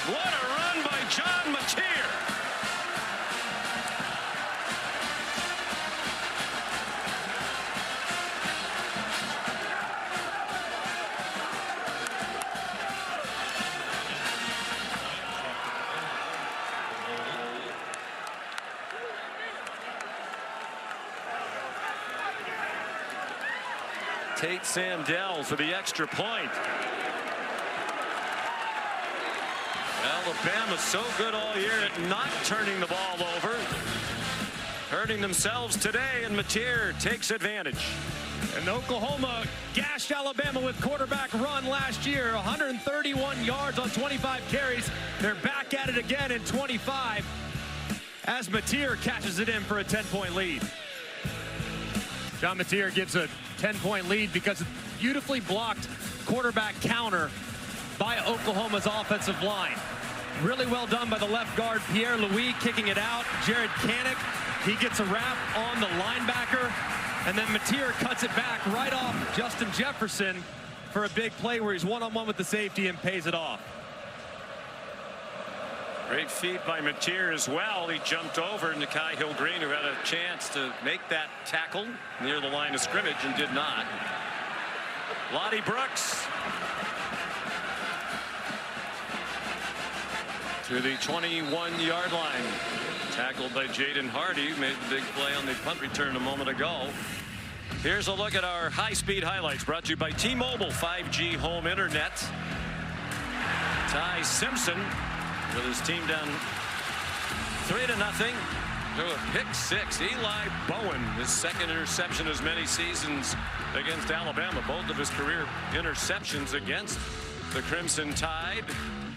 What a run by John Matier. Tate Sandell for the extra point. Alabama so good all year at not turning the ball over. Hurting themselves today, and Matier takes advantage. And Oklahoma gashed Alabama with quarterback run last year. 131 yards on 25 carries. They're back at it again in 25 as Matier catches it in for a 10-point lead. John Matier gives a 10-point lead because of beautifully blocked quarterback counter by Oklahoma's offensive line. Really well done by the left guard, Pierre Louis, kicking it out. Jared Kanik, he gets a wrap on the linebacker. And then Matier cuts it back right off Justin Jefferson for a big play where he's one-on-one with the safety and pays it off. Great feed by Matier as well. He jumped over Nikai Hill-Green, who had a chance to make that tackle near the line of scrimmage and did not. Lottie Brooks to the 21-yard line. Tackled by Jaden Hardy, who made the big play on the punt return a moment ago. Here's a look at our high-speed highlights brought to you by T-Mobile 5G home internet. Ty Simpson with his team down 3-0. Through a pick six. Eli Bowen, his second interception as many seasons against Alabama. Both of his career interceptions against the Crimson Tide.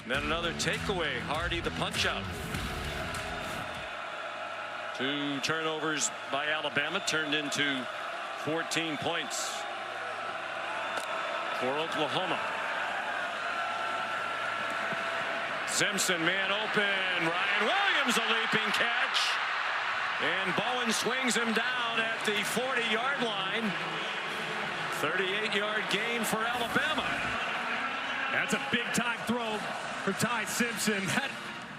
Then another takeaway. Hardy the punch out. 2 turnovers by Alabama turned into 14 points for Oklahoma. Simpson man open. Ryan Williams a leaping catch. And Bowen swings him down at the 40-yard line. 38-yard gain for Alabama. That's a big-time throw for Ty Simpson. That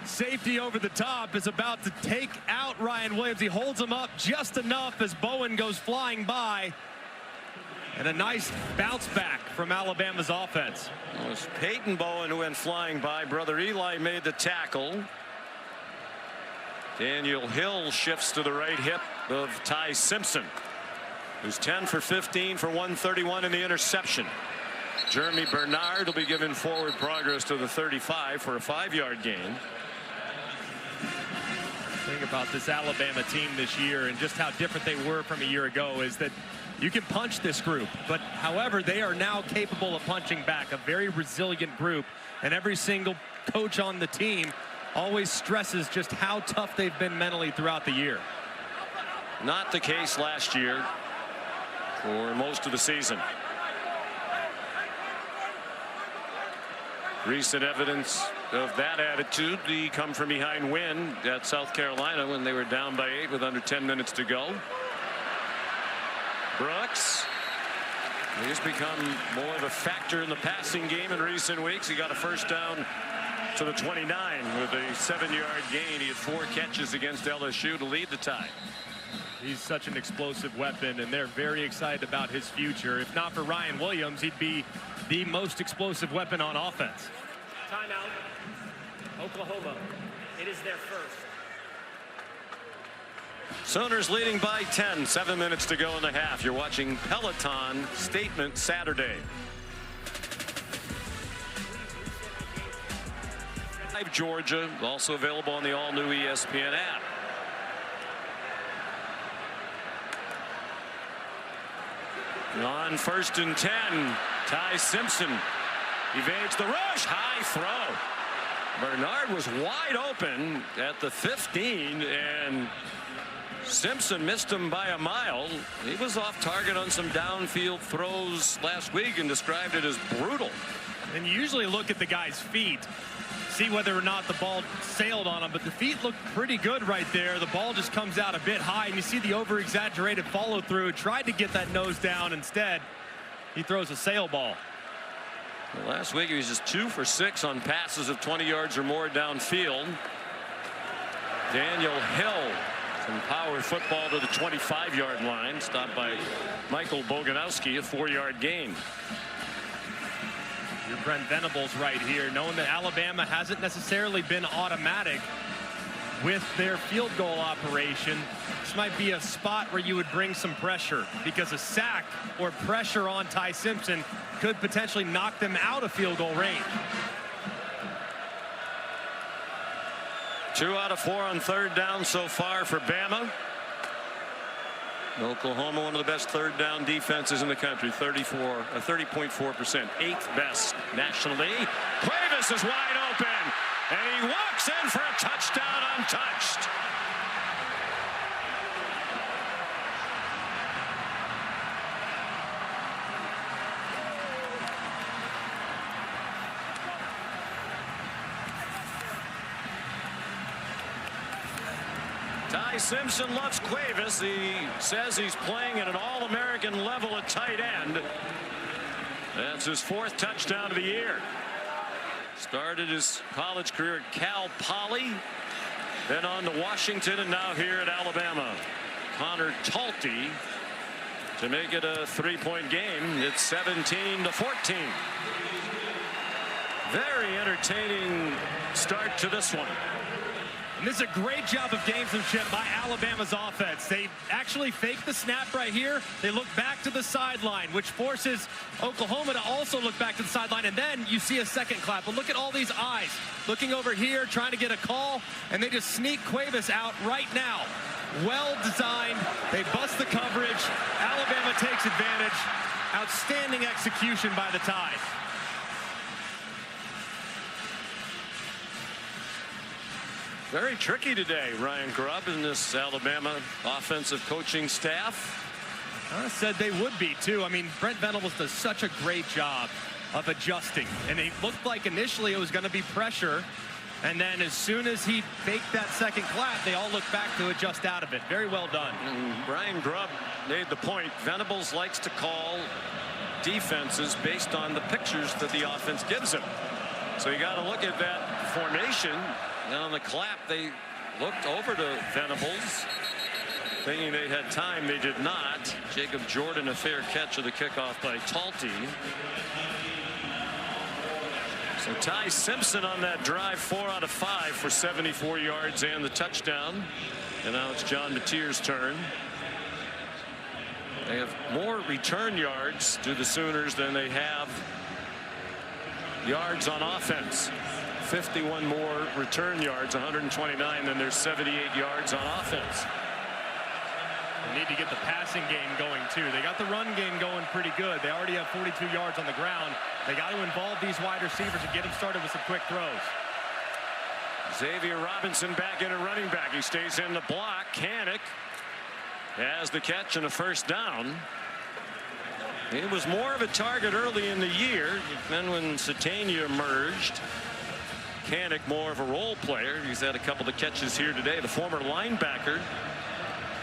safety over the top is about to take out Ryan Williams. He holds him up just enough as Bowen goes flying by. And a nice bounce back from Alabama's offense. It was Peyton Bowen who went flying by. Brother Eli made the tackle. Daniel Hill shifts to the right hip of Ty Simpson, who's 10 for 15 for 131 in the interception. Jeremy Bernard will be given forward progress to the 35 for a 5-yard gain. Thing about this Alabama team this year and just how different they were from a year ago is that you can punch this group, but however, they are now capable of punching back. A very resilient group, and every single coach on the team always stresses just how tough they've been mentally throughout the year. Not the case last year for most of the season. Recent evidence of that attitude, the come from behind win at South Carolina when they were down by 8 with under 10 minutes to go. Brooks, he's become more of a factor in the passing game in recent weeks. He got a first down to the 29 with a 7-yard gain. He had 4 catches against LSU to lead the tie. He's such an explosive weapon, and they're very excited about his future. If not for Ryan Williams, he'd be the most explosive weapon on offense. Timeout. Oklahoma. It is their first. Sooners leading by 10. 7 minutes to go in the half. You're watching Peloton Statement Saturday. Georgia, also available on the all-new ESPN app. On 1st and 10, Ty Simpson evades the rush. High throw. Bernard was wide open at the 15, and Simpson missed him by a mile. He was off target on some downfield throws last week and described it as brutal. And you usually look at the guy's feet, see whether or not the ball sailed on him, but the feet look pretty good right there. The ball just comes out a bit high, and you see the over-exaggerated follow-through. Tried to get that nose down. Instead, he throws a sail ball. Well, last week he was just 2 for 6 on passes of 20 yards or more downfield. Daniel Hill, some power football to the 25-yard line, stopped by Michael Boganowski, a 4-yard gain. Your Brent Venables right here, knowing that Alabama hasn't necessarily been automatic with their field goal operation. This might be a spot where you would bring some pressure, because a sack or pressure on Ty Simpson could potentially knock them out of field goal range. 2 out of 4 on 3rd down so far for Bama. Oklahoma, one of the best 3rd down defenses in the country, 30.4%, 8th best nationally. Cuevas is wide open, and he walks in for a touchdown untouched. Ty Simpson loves Cuevas. He says he's playing at an All-American level at tight end. That's his 4th touchdown of the year. Started his college career at Cal Poly, then on to Washington, and now here at Alabama. Connor Talty to make it a 3-point game. It's 17-14. Very entertaining start to this one. And this is a great job of gamesmanship by Alabama's offense. They actually fake the snap right here. They look back to the sideline, which forces Oklahoma to also look back to the sideline. And then you see a second clap. But look at all these eyes looking over here, trying to get a call, and they just sneak Cuevas out right now. Well designed. They bust the coverage. Alabama takes advantage. Outstanding execution by the Tide. Very tricky today, Ryan Grubb and this Alabama offensive coaching staff. I said they would be too. I mean, Brent Venables does such a great job of adjusting, and it looked like initially it was going to be pressure, and then as soon as he faked that second clap, they all looked back to adjust out of it. Very well done. And Ryan Grubb made the point. Venables likes to call defenses based on the pictures that the offense gives him. So you got to look at that formation. And on the clap, they looked over to Venables, thinking they had time. They did not. Jacob Jordan, a fair catch of the kickoff by Talty. So Ty Simpson on that drive, 4 out of 5 for 74 yards and the touchdown. And now it's John Mateer's turn. They have more return yards to the Sooners than they have yards on offense. 51 more return yards, 129, then there's 78 yards on offense. They need to get the passing game going too. They got the run game going pretty good. They already have 42 yards on the ground. They got to involve these wide receivers and get them started with some quick throws. Xavier Robinson back in a running back. He stays in the block. Kanik has the catch and a first down. It was more of a target early in the year. Then when Satania emerged, Kanik more of a role player. He's had a couple of catches here today. The former linebacker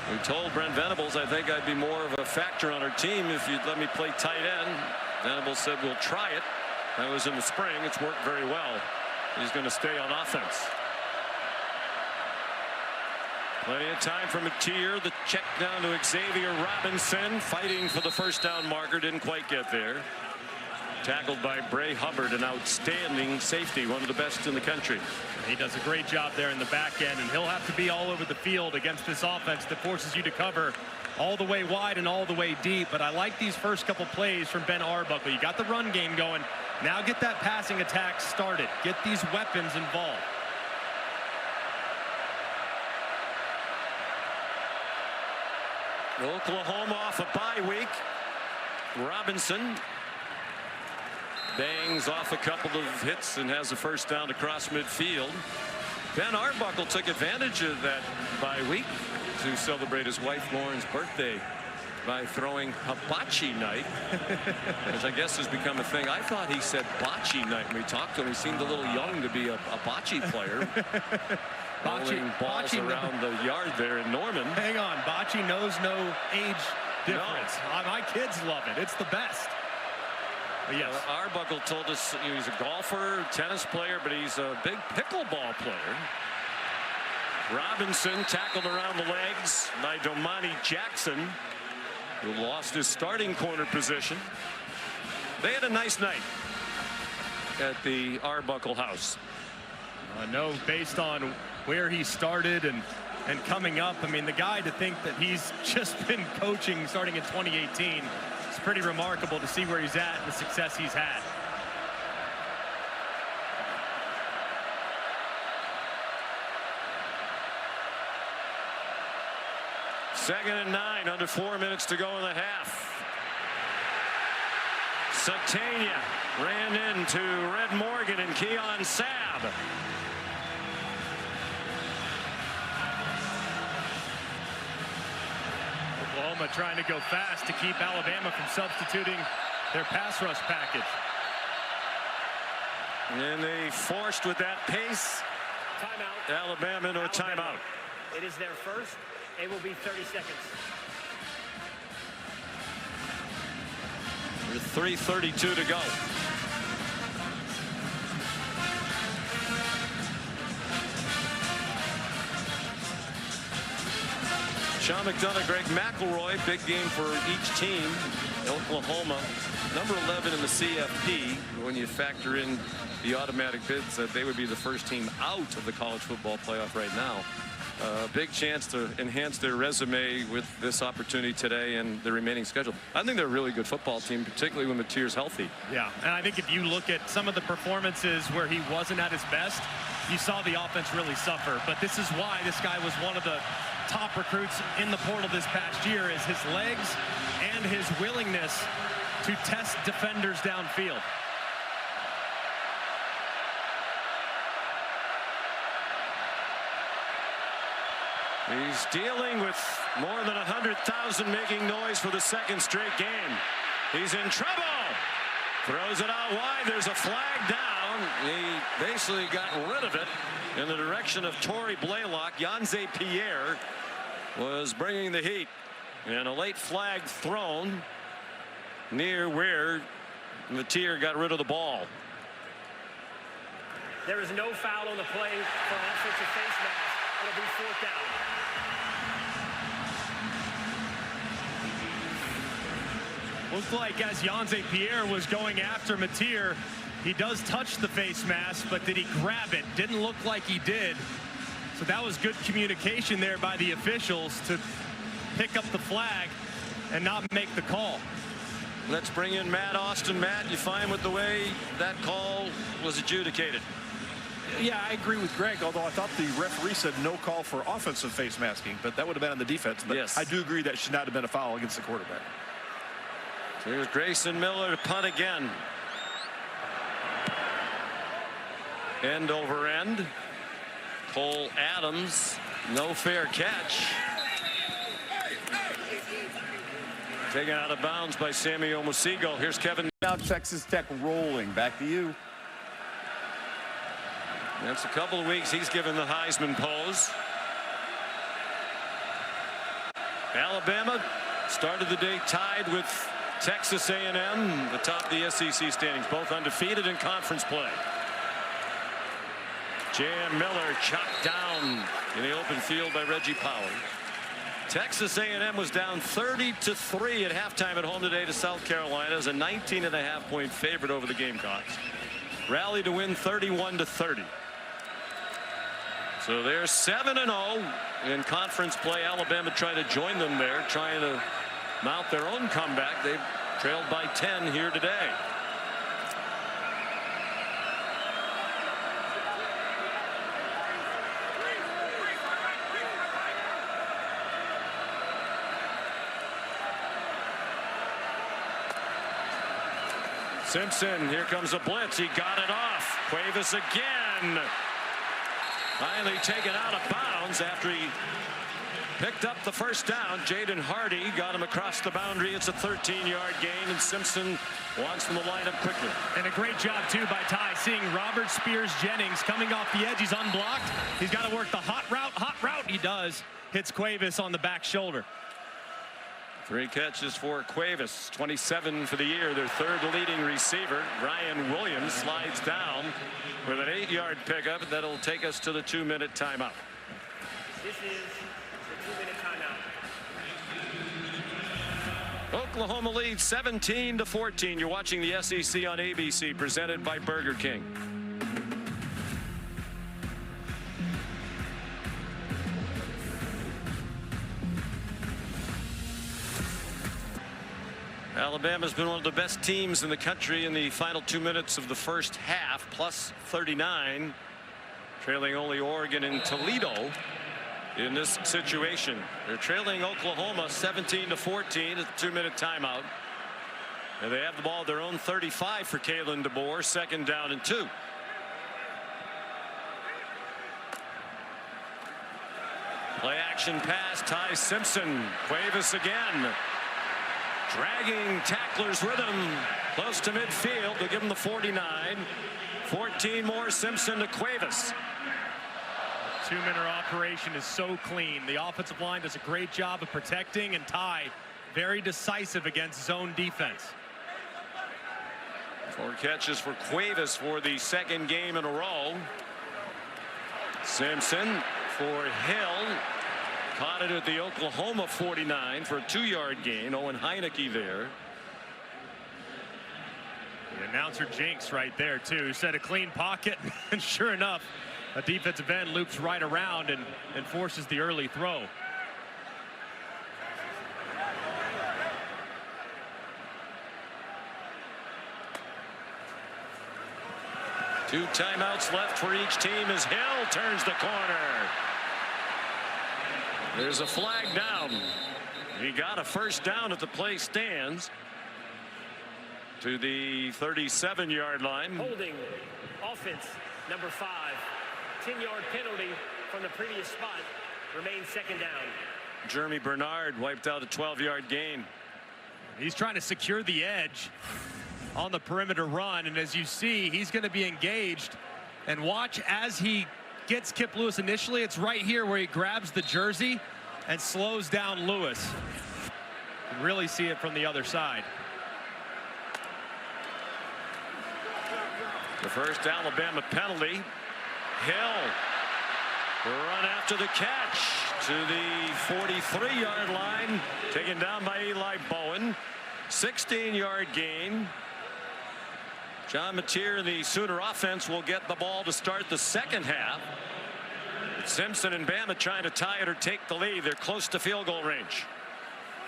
who told Brent Venables, I think I'd be more of a factor on our team if you'd let me play tight end. Venables said, we'll try it. That was in the spring. It's worked very well. He's going to stay on offense. Plenty of time for Mateer. The check down to Xavier Robinson, fighting for the first down marker. Didn't quite get there. Tackled by Bray Hubbard, an outstanding safety, one of the best in the country. He does a great job there in the back end, and he'll have to be all over the field against this offense that forces you to cover all the way wide and all the way deep. But I like these first couple plays from Ben Arbuckle. You got the run game going. Now get that passing attack started. Get these weapons involved. Oklahoma off a bye week. Robinson bangs off a couple of hits and has a first down across midfield. Ben Arbuckle took advantage of that bye week to celebrate his wife Lauren's birthday by throwing hibachi night, which I guess has become a thing. I thought he said bocce night when we talked to him. He seemed a little young to be a bocce player. Bowling balls around the yard there in Norman. Hang on, bocce knows no age difference. No. My kids love it. It's the best. But yes. Arbuckle told us he's a golfer, tennis player, but he's a big pickleball player. Robinson tackled around the legs by Domani Jackson, who lost his starting corner position. They had a nice night at the Arbuckle house. No, based on where he started and coming up, I mean, the guy to think that he's just been coaching starting in 2018, it's pretty remarkable to see where he's at and the success he's had. Second and 9, under 4 minutes to go in the half. Satania ran into Red Morgan and Keon Sabb. Oklahoma trying to go fast to keep Alabama from substituting their pass rush package. And they forced with that pace Timeout. Alabama into a timeout. It is their first. It will be 30 seconds. With 3:32 to go. Sean McDonough, Greg McElroy, big game for each team. Oklahoma, number 11 in the CFP. When you factor in the automatic bids, that they would be the first team out of the college football playoff right now. Big chance to enhance their resume with this opportunity today and the remaining schedule. I think they're a really good football team, particularly when Mateer's healthy. Yeah, and I think if you look at some of the performances where he wasn't at his best, you saw the offense really suffer. But this is why this guy was one of the top recruits in the portal this past year, is his legs and his willingness to test defenders downfield. He's dealing with more than 100,000 making noise for the second straight game. He's in trouble. Throws it out wide. There's a flag down. He basically got rid of it in the direction of Torrey Blaylock. Yanze Pierre was bringing the heat. And a late flag thrown near where Mateer got rid of the ball. There is no foul on the play for an offensive face mask. It'll be fourth down. Looked like as Yanze Pierre was going after Mateer, he does touch the face mask, but did he grab it? Didn't look like he did. So that was good communication there by the officials to pick up the flag and not make the call. Let's bring in Matt Austin. Matt, you fine with the way that call was adjudicated? Yeah, I agree with Greg, although I thought the referee said no call for offensive face masking, but that would have been on the defense. But yes, I do agree that should not have been a foul against the quarterback. Here's Grayson Miller to punt again. End over end. Cole Adams, no fair catch. Taken out of bounds by Sammy Omosigho. Here's Kevin. Now Texas Tech rolling. Back to you. That's a couple of weeks he's given the Heisman pose. Alabama started the day tied with Texas A&M, the top of the SEC standings, both undefeated in conference play. Jan Miller chopped down in the open field by Reggie Powell. Texas A&M was down 30-3 at halftime at home today to South Carolina as a 19.5-point favorite over the Gamecocks. Rallied to win 31-30. So they're 7-0 in conference play. Alabama trying to join them there, trying to mount their own comeback. They've trailed by 10 here today. Simpson, here comes a blitz. He got it off. Cuevas again. Finally taken out of bounds after he picked up the first down. Jaden Hardy got him across the boundary. It's a 13-yard gain, and Simpson wants them to line up quickly. And a great job, too, by Ty, seeing Robert Spears-Jennings coming off the edge. He's unblocked. He's got to work the hot route. Hot route he does. Hits Cuevas on the back shoulder. 3 catches for Cuevas, 27 for the year, their third leading receiver. Ryan Williams slides down with an 8-yard pickup. That'll take us to the 2-minute timeout. This is the 2-minute timeout. Oklahoma leads 17-14. You're watching the SEC on ABC, presented by Burger King. Alabama's been one of the best teams in the country in the final 2 minutes of the first half, plus 39, trailing only Oregon and Toledo in this situation. They're trailing Oklahoma 17-14 at the 2-minute timeout. And they have the ball at their own 35 for Kalen DeBoer, 2nd down and 2. Play action pass, Ty Simpson. Cuevas again. Dragging tacklers with him close to midfield. They'll give him the 49. 14 more. Simpson to Cuevas. 2-minute operation is so clean. The offensive line does a great job of protecting, and Ty very decisive against zone defense. 4 catches for Cuevas for the 2nd game in a row. Simpson for Hill. Caught it at the Oklahoma 49 for a 2-yard gain. Owen Heineke there. The announcer jinx right there, too. Said a clean pocket, and sure enough, a defensive end loops right around and forces the early throw. Two timeouts left for each team as Hill turns the corner. There's a flag down. He got a first down at the play stands to the 37-yard line. Holding offense number 5. 10-yard penalty from the previous spot. Remains 2nd down. Jeremy Bernard wiped out a 12-yard gain. He's trying to secure the edge on the perimeter run, and as you see, he's going to be engaged. And watch as he gets Kip Lewis initially. It's right here where he grabs the jersey and slows down Lewis. You can really see it from the other side. The first Alabama penalty. Hill run after the catch to the 43-yard line, taken down by Eli Bowen. 16-yard gain. John Mateer and the Sooner offense will get the ball to start the 2nd half. Simpson and Bama trying to tie it or take the lead. They're close to field goal range.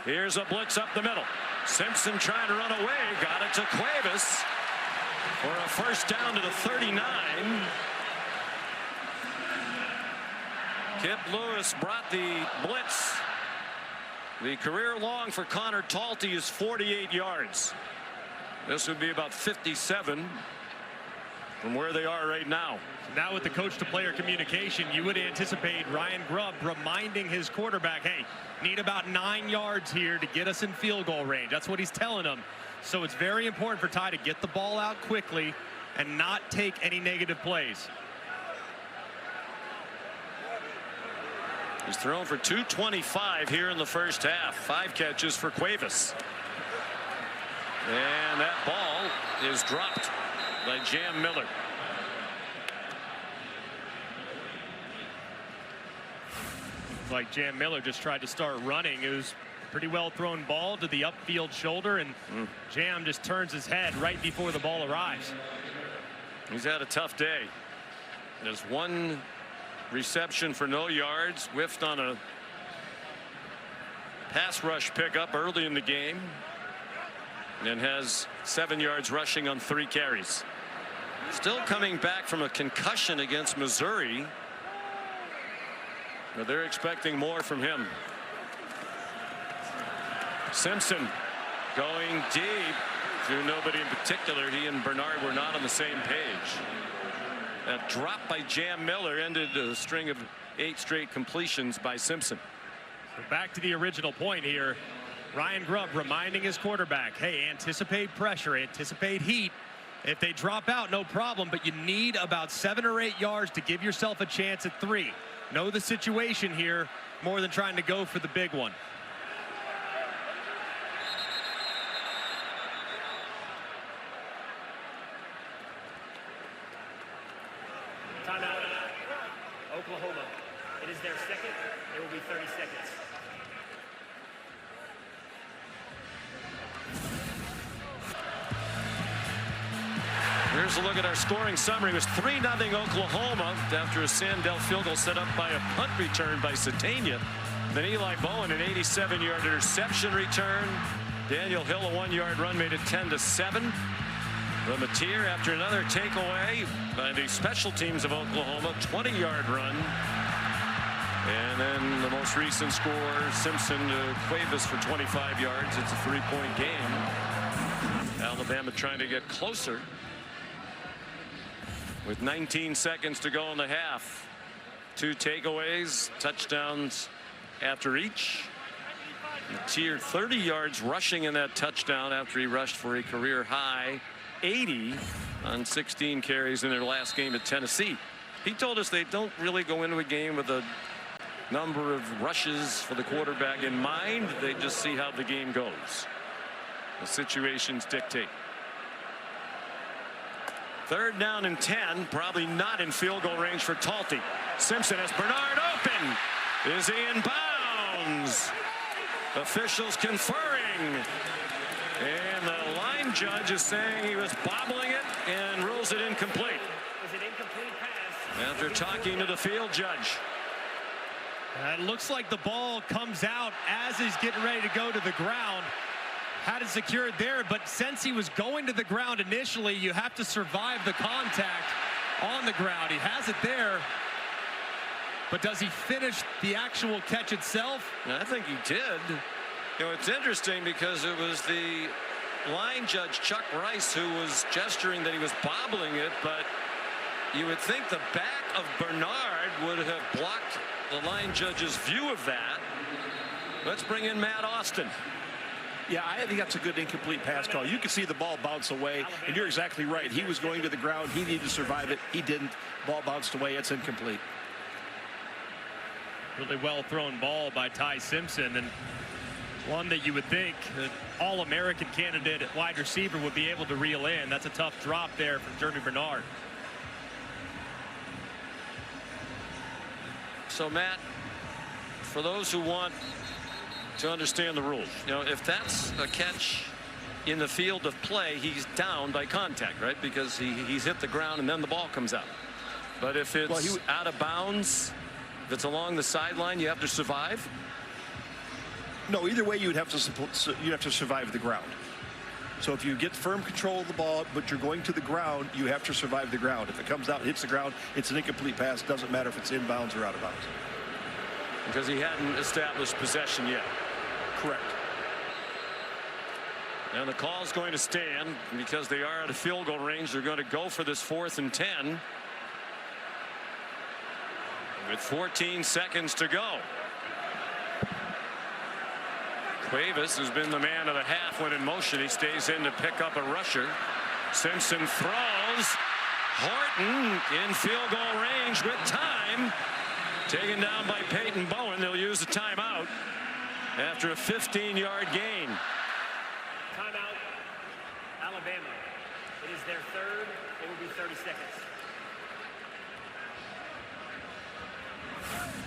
Here's a blitz up the middle. Simpson trying to run away. Got it to Cuevas for a first down to the 39. Kip Lewis brought the blitz. The career long for Connor Talty is 48 yards. This would be about 57 from where they are right now. Now with the coach-to-player communication, you would anticipate Ryan Grubb reminding his quarterback, hey, need about 9 yards here to get us in field goal range. That's what he's telling them. So it's very important for Ty to get the ball out quickly and not take any negative plays. He's thrown for 225 here in the first half. 5 catches for Cuevas. And that ball is dropped by Jam Miller. Like Jam Miller just tried to start running. It was a pretty well thrown ball to the upfield shoulder, and Jam just turns his head right before the ball arrives. He's had a tough day. There's 1 reception for no yards, whiffed on a pass rush pickup early in the game, and has 7 yards rushing on 3 carries. Still coming back from a concussion against Missouri. But they're expecting more from him. Simpson going deep To nobody in particular, he and Bernard were not on the same page. That drop by Jam Miller ended a string of 8 straight completions by Simpson. So back to the original point here. Ryan Grubb reminding his quarterback, hey, anticipate pressure, anticipate heat. If they drop out, no problem, but you need about 7 or 8 yards to give yourself a chance at 3. Know the situation here more than trying to go for the big one. Timeout. Oklahoma. It is their second. There will be 30 seconds. Here's a look at our scoring summary. It was 3-0 Oklahoma after a Sandell field goal set up by a punt return by Satania. Then Eli Bowen, an 87-yard interception return. Daniel Hill, a 1-yard run, made it 10-7. Matier, after another takeaway by the special teams of Oklahoma, 20-yard run. And then the most recent score, Simpson to Cuevas for 25 yards. It's a 3-point game. Alabama trying to get closer with 19 seconds to go in the half. 2 takeaways, touchdowns after each. Matier 30 yards rushing in that touchdown after he rushed for a career high 80 on 16 carries in their last game at Tennessee. He told us they don't really go into a game with a number of rushes for the quarterback in mind. They just see how the game goes. The situations dictate. 3rd down and 10, probably not in field goal range for Talty. Simpson has Bernard open. Is he in bounds? Officials conferring. And the line judge is saying he was bobbling it and rules it incomplete. Is it incomplete pass? After talking to the field judge. It looks like the ball comes out as he's getting ready to go to the ground. Had it secured there, but since he was going to the ground initially, you have to survive the contact on the ground. He has it there, but does he finish the actual catch itself? I think he did. You know, it's interesting because it was the line judge, Chuck Rice, who was gesturing that he was bobbling it, but you would think the back of Bernard would have blocked the line judge's view of that. Let's bring in Matt Austin. Yeah, I think that's a good incomplete pass call. You can see the ball bounce away, and you're exactly right. He was going to the ground. He needed to survive it. He didn't. Ball bounced away. It's incomplete. Really well thrown ball by Ty Simpson, and one that you would think an All-American candidate at wide receiver would be able to reel in. That's a tough drop there from Jeremy Bernard. So, Matt, for those who want to understand the rules, you know, if that's a catch in the field of play, he's down by contact, right? Because he's hit the ground and then the ball comes out. But if it's out of bounds, if it's along the sideline, you have to survive. No, either way, you'd have to survive the ground. So if you get firm control of the ball, but you're going to the ground, you have to survive the ground. If it comes out, hits the ground, it's an incomplete pass. Doesn't matter if it's in bounds or out of bounds. Because he hadn't established possession yet. Correct. And the call's going to stand because they are at a field goal range. They're going to go for this 4th and 10 with 14 seconds to go. Cuevas, who's been the man of the half when in motion, he stays in to pick up a rusher. Simpson throws. Horton in field goal range with time. Taken down by Peyton Bowen. They'll use a timeout after a 15-yard gain. Timeout. Alabama. It is their 3rd. It will be 30 seconds.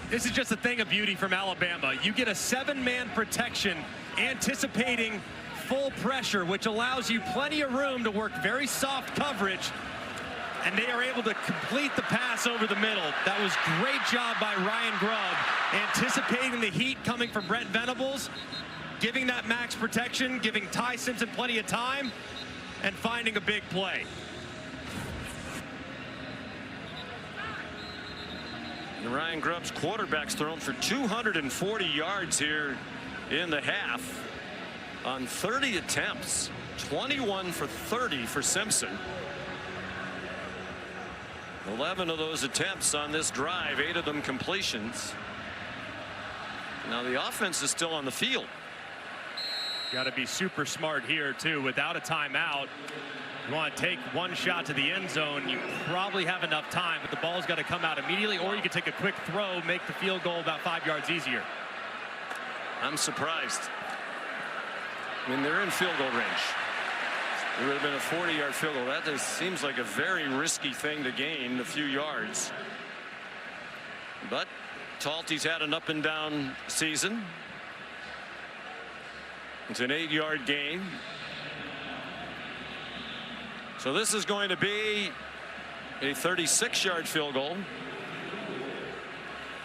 This is just a thing of beauty from Alabama. You get a 7-man protection anticipating full pressure, which allows you plenty of room to work very soft coverage, and they are able to complete the pass over the middle. That was great job by Ryan Grubb, anticipating the heat coming from Brent Venables, giving that max protection, giving Ty Simpson plenty of time, and finding a big play. And Ryan Grubb's quarterback's thrown for 240 yards here in the half. on 30 attempts. 21 for 30 for Simpson. 11 of those attempts on this drive, 8 of them completions. Now the offense is still on the field. Got to be super smart here too. Without a timeout, you want to take one shot to the end zone. You probably have enough time, but the ball's got to come out immediately, or you could take a quick throw, make the field goal about 5 yards easier. I'm surprised. I mean, they're in field goal range. It would have been a 40-yard field goal. That just seems like a very risky thing to gain a few yards. But Talty's had an up and down season. It's an 8-yard gain. So this is going to be a 36-yard field goal.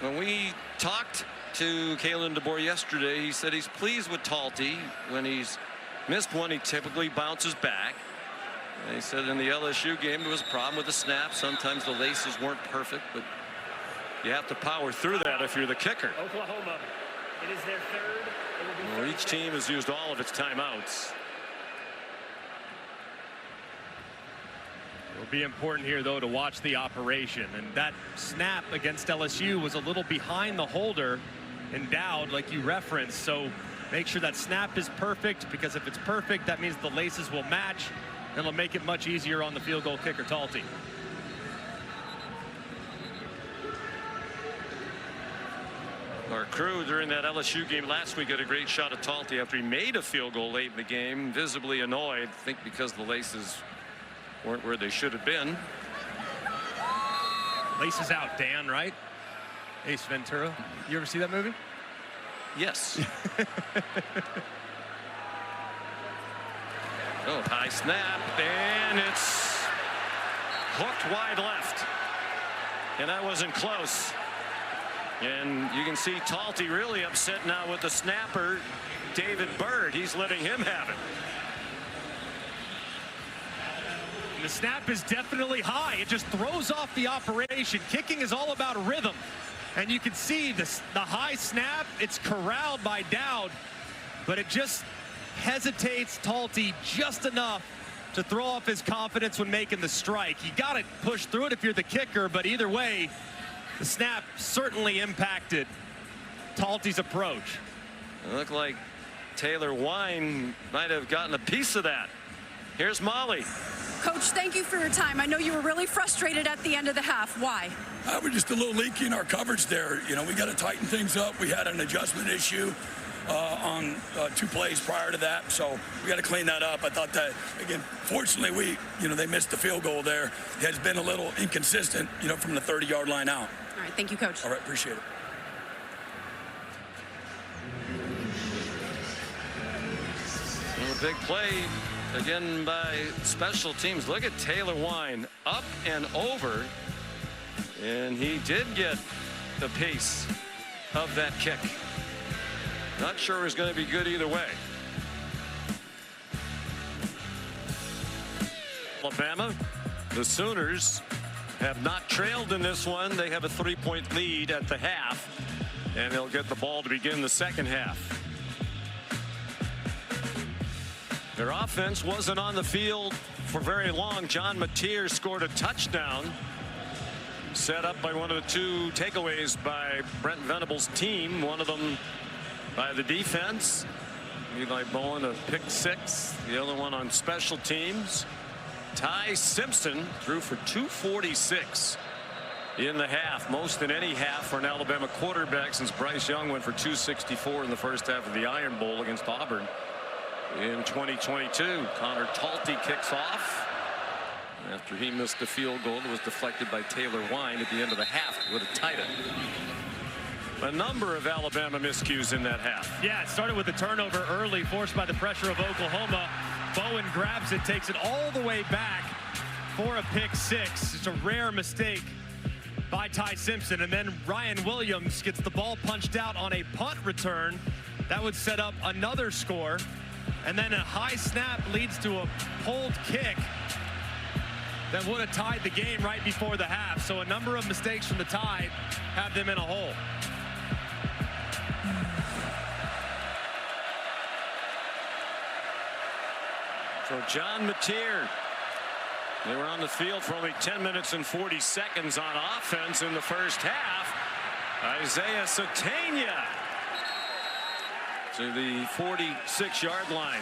When we talked to Kalen DeBoer yesterday, he said he's pleased with Talty. When he's missed one, he typically bounces back. And he said in the LSU game there was a problem with the snap. Sometimes the laces weren't perfect, but you have to power through that if you're the kicker. Oklahoma, it is their third. Well, each team has used all of its timeouts. It'll be important here, though, to watch the operation. And that snap against LSU was a little behind the holder and Dowd, like you referenced. So make sure that snap is perfect, because if it's perfect, that means the laces will match, and it'll make it much easier on the field goal kicker, Talty. Our crew during that LSU game last week had a great shot at Talty after he made a field goal late in the game, visibly annoyed, I think because the laces weren't where they should have been. Laces out, Dan, right? Ace Ventura. You ever see that movie? Yes. Oh, high snap, and it's hooked wide left. And that wasn't close. And you can see Talty really upset now with the snapper, David Byrd. He's letting him have it. And the snap is definitely high. It just throws off the operation. Kicking is all about rhythm. And you can see the high snap. It's corralled by Dowd, but it just hesitates Talty just enough to throw off his confidence when making the strike. You got to push through it if you're the kicker, but either way, the snap certainly impacted Talty's approach. It looked like Taylor Wine might have gotten a piece of that. Here's Molly. Coach, thank you for your time. I know you were really frustrated at the end of the half. Why? We're just a little leaky in our coverage there. You know, we got to tighten things up. We had an adjustment issue on 2 plays prior to that, so we got to clean that up. I thought that, again, fortunately, they missed the field goal there. It has been a little inconsistent, from the 30-yard line out. All right, thank you, Coach. All right, appreciate it. Well, a big play again by special teams. Look at Taylor Wine up and over, and he did get the piece of that kick. Not sure it was going to be good either way. Alabama, the Sooners have not trailed in this one. They have a 3-point lead at the half, and they'll get the ball to begin the second half. Their offense wasn't on the field for very long. John Mateer scored a touchdown, set up by one of the 2 takeaways by Brent Venables' team. One of them by the defense. Eli Bowen, a pick 6. The other one on special teams. Ty Simpson threw for 246 in the half, most in any half for an Alabama quarterback since Bryce Young went for 264 in the first half of the Iron Bowl against Auburn in 2022. Connor Talty kicks off after he missed the field goal that was deflected by Taylor Wine at the end of the half. Would have tied it. A number of Alabama miscues in that half. Yeah, it started with a turnover early, forced by the pressure of Oklahoma. Bowen grabs it, takes it all the way back for a pick 6. It's a rare mistake by Ty Simpson. And then Ryan Williams gets the ball punched out on a punt return. That would set up another score. And then a high snap leads to a pulled kick that would have tied the game right before the half. So a number of mistakes from the Tide have them in a hole. So John Mateer, they were on the field for only 10 minutes and 40 seconds on offense in the first half. Isaiah Satania to the 46-yard line.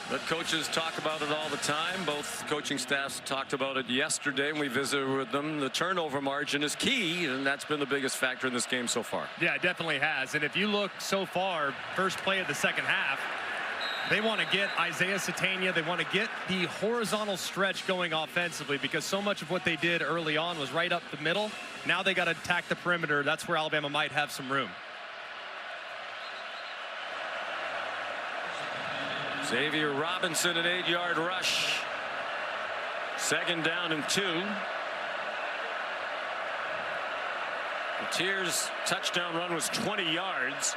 But coaches talk about it all the time. Both coaching staffs talked about it yesterday when we visited with them. The turnover margin is key, and that's been the biggest factor in this game so far. Yeah, it definitely has. And if you look so far, first play of the second half, they want to get Isaiah Satania. They want to get the horizontal stretch going offensively, because so much of what they did early on was right up the middle. Now they got to attack the perimeter. That's where Alabama might have some room. Xavier Robinson, an 8-yard rush. Second down and 2. Mateer's touchdown run was 20 yards.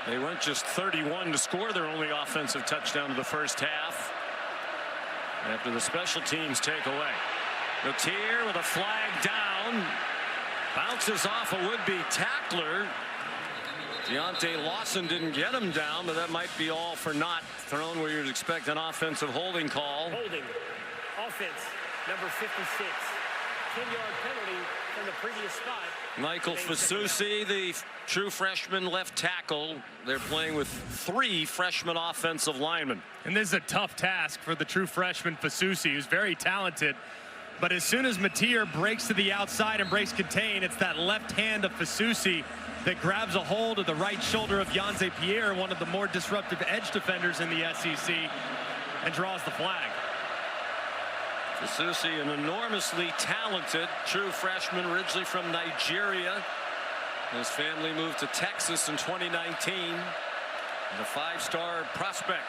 They went just 31 to score their only offensive touchdown of the first half after the special teams takeaway. Mateer with a flag down, bounces off a would-be tackler. Deontay Lawson didn't get him down, but that might be all for naught thrown where you'd expect an offensive holding call. Holding. Offense, number 56. 10-yard penalty from the previous spot. Michael Fasusi, the true freshman left tackle. They're playing with 3 freshman offensive linemen. And this is a tough task for the true freshman Fasusi, who's very talented. But as soon as Mateer breaks to the outside and breaks contain, it's that left hand of Fasusi that grabs a hold of the right shoulder of Yanze Pierre, one of the more disruptive edge defenders in the SEC, and draws the flag. Fasusi, an enormously talented true freshman, originally from Nigeria. His family moved to Texas in 2019. And a 5-star prospect.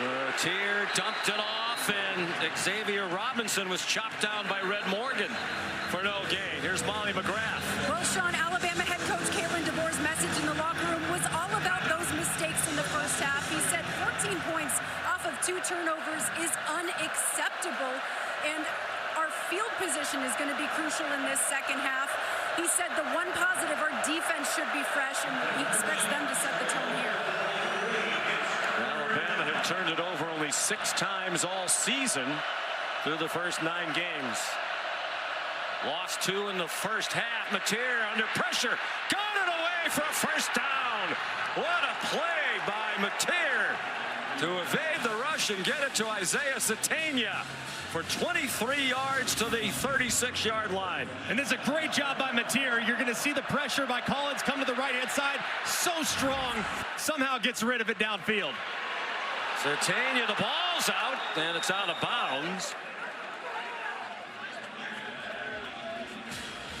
Mateer dumped it off, and Xavier Robinson was chopped down by Red Morgan for no gain. Here's Molly McGrath. Well, Sean, Alabama head coach Kalen DeBoer's message in the locker room was all about those mistakes in the first half. He said 14 points off of 2 turnovers is unacceptable, and our field position is going to be crucial in this second half. He said the one positive, our defense should be fresh, and he expects them to set the tone here. Alabama have turned it over only 6 times all season through the first 9 games. Lost 2 in the first half. Mateer under pressure. Got it away for a first down. What a play by Mateer to evade the rush and get it to Isaiah Satania for 23 yards to the 36-yard line. And this is a great job by Mateer. You're going to see the pressure by Collins come to the right-hand side. So strong. Somehow gets rid of it downfield. Satania, the ball's out, and it's out of bounds.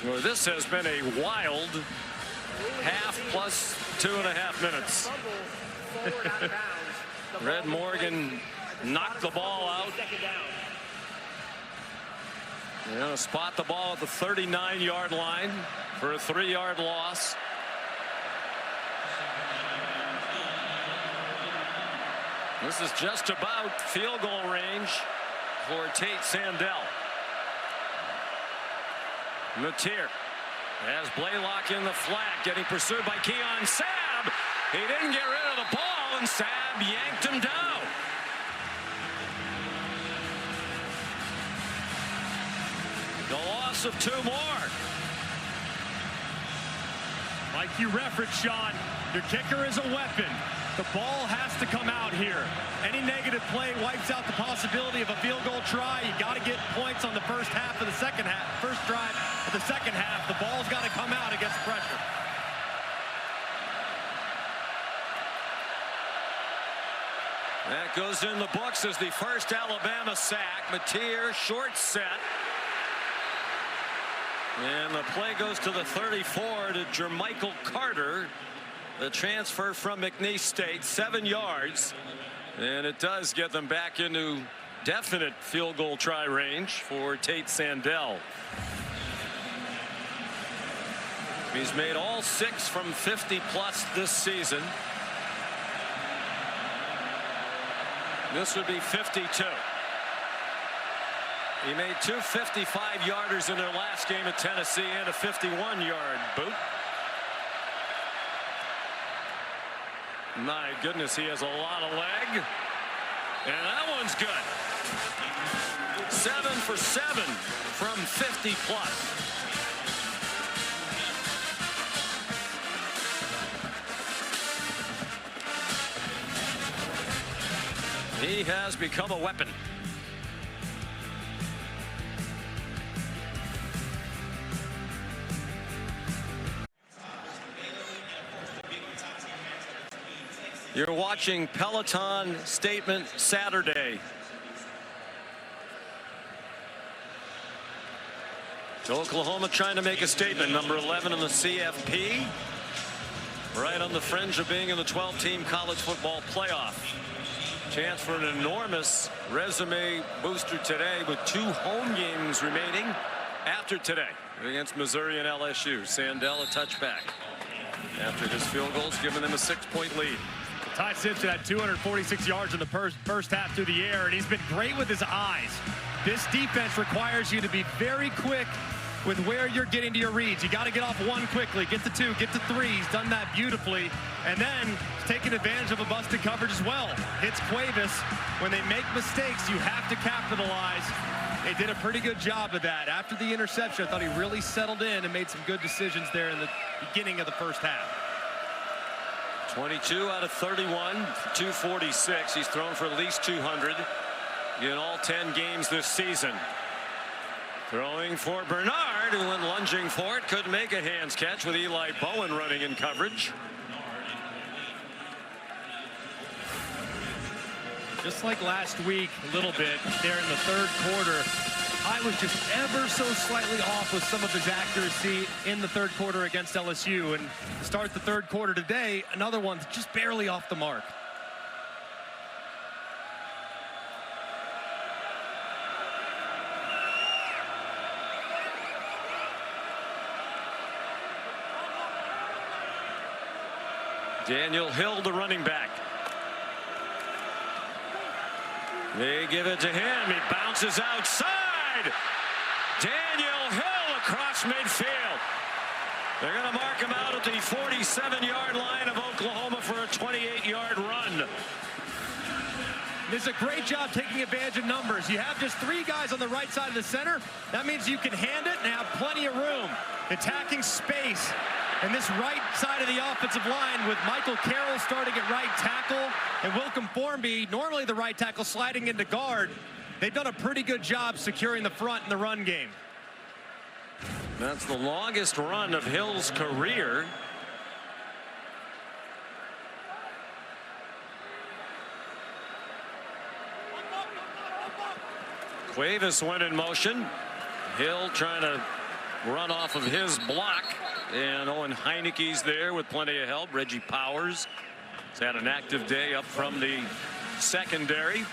Well, this has been a wild half plus 2.5 minutes. Red Morgan knocked the ball out. They're going to spot the ball at the 39-yard line for a 3-yard loss. This is just about field goal range for Tate Sandell. Mateer has Blaylock in the flat, getting pursued by Keon Sabb. He didn't get rid of the ball, and Sabb yanked him down. The loss of 2 more. Like you referenced, Sean, your kicker is a weapon. The ball has to come out here. Any negative play wipes out the possibility of a field goal try. You got to get points on the first half of the second half. First drive of the second half. The ball's got to come out against pressure. That goes in the books as the first Alabama sack. Mateer, short set. And the play goes to the 34 to Jermichael Carter. The transfer from McNeese State, 7 yards. And it does get them back into definite field goal try range for Tate Sandell. He's made all 6 from 50 plus this season. This would be 52. He made 2 55-yarders in their last game at Tennessee and a 51-yard boot. My goodness, he has a lot of leg. And that one's good. 7 for 7 from 50 plus. He has become a weapon. You're watching Peloton Statement Saturday. Oklahoma trying to make a statement. Number 11 in the CFP. Right on the fringe of being in the 12-team college football playoff. Chance for an enormous resume booster today with 2 home games remaining after today against Missouri and LSU. Sandell a touchback after his field goals, giving them a 6-point lead. Ty Simpson had 246 yards in the first half through the air, and he's been great with his eyes. This defense requires you to be very quick with where you're getting to your reads. You got to get off 1 quickly, get to 2, get to 3. He's done that beautifully, and then taking advantage of a busted coverage as well. Hits Cuevas. When they make mistakes, you have to capitalize. They did a pretty good job of that. After the interception, I thought he really settled in and made some good decisions there in the beginning of the first half. 22 out of 31, 246. He's thrown for at least 200 in all 10 games this season. Throwing for Bernard, who went lunging for it, couldn't make a hands catch with Eli Bowen running in coverage. Just like last week, a little bit there in the third quarter. I was just ever so slightly off with some of his accuracy in the third quarter against LSU. And to start the third quarter today, another one just barely off the mark. Daniel Hill, the running back. They give it to him. He bounces outside. Daniel Hill across midfield. They're going to mark him out at the 47-yard line of Oklahoma for a 28-yard run. This is a great job taking advantage of numbers. You have just 3 guys on the right side of the center. That means you can hand it and have plenty of room. Attacking space. And this right side of the offensive line with Michael Carroll starting at right tackle and Wilcom Formby, normally the right tackle, sliding into guard. They've done a pretty good job securing the front in the run game. That's the longest run of Hill's career. Cuevas went in motion. Hill trying to run off of his block. And Owen Heineke's there with plenty of help. Reggie Powers has had an active day up from the secondary.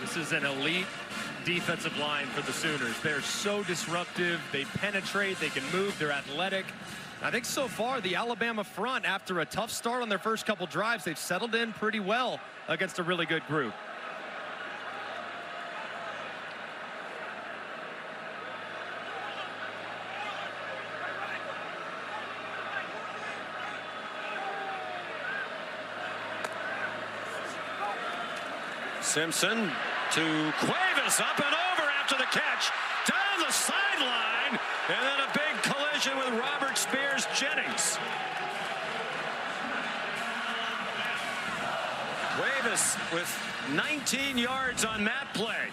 This is an elite defensive line for the Sooners. They're so disruptive. They penetrate. They can move. They're athletic. I think so far the Alabama front, after a tough start on their first couple drives, they've settled in pretty well against a really good group. Simpson to Cuevas, up and over after the catch, down the sideline, and then a big collision with Robert Spears Jennings. Cuevas with 19 yards on that play.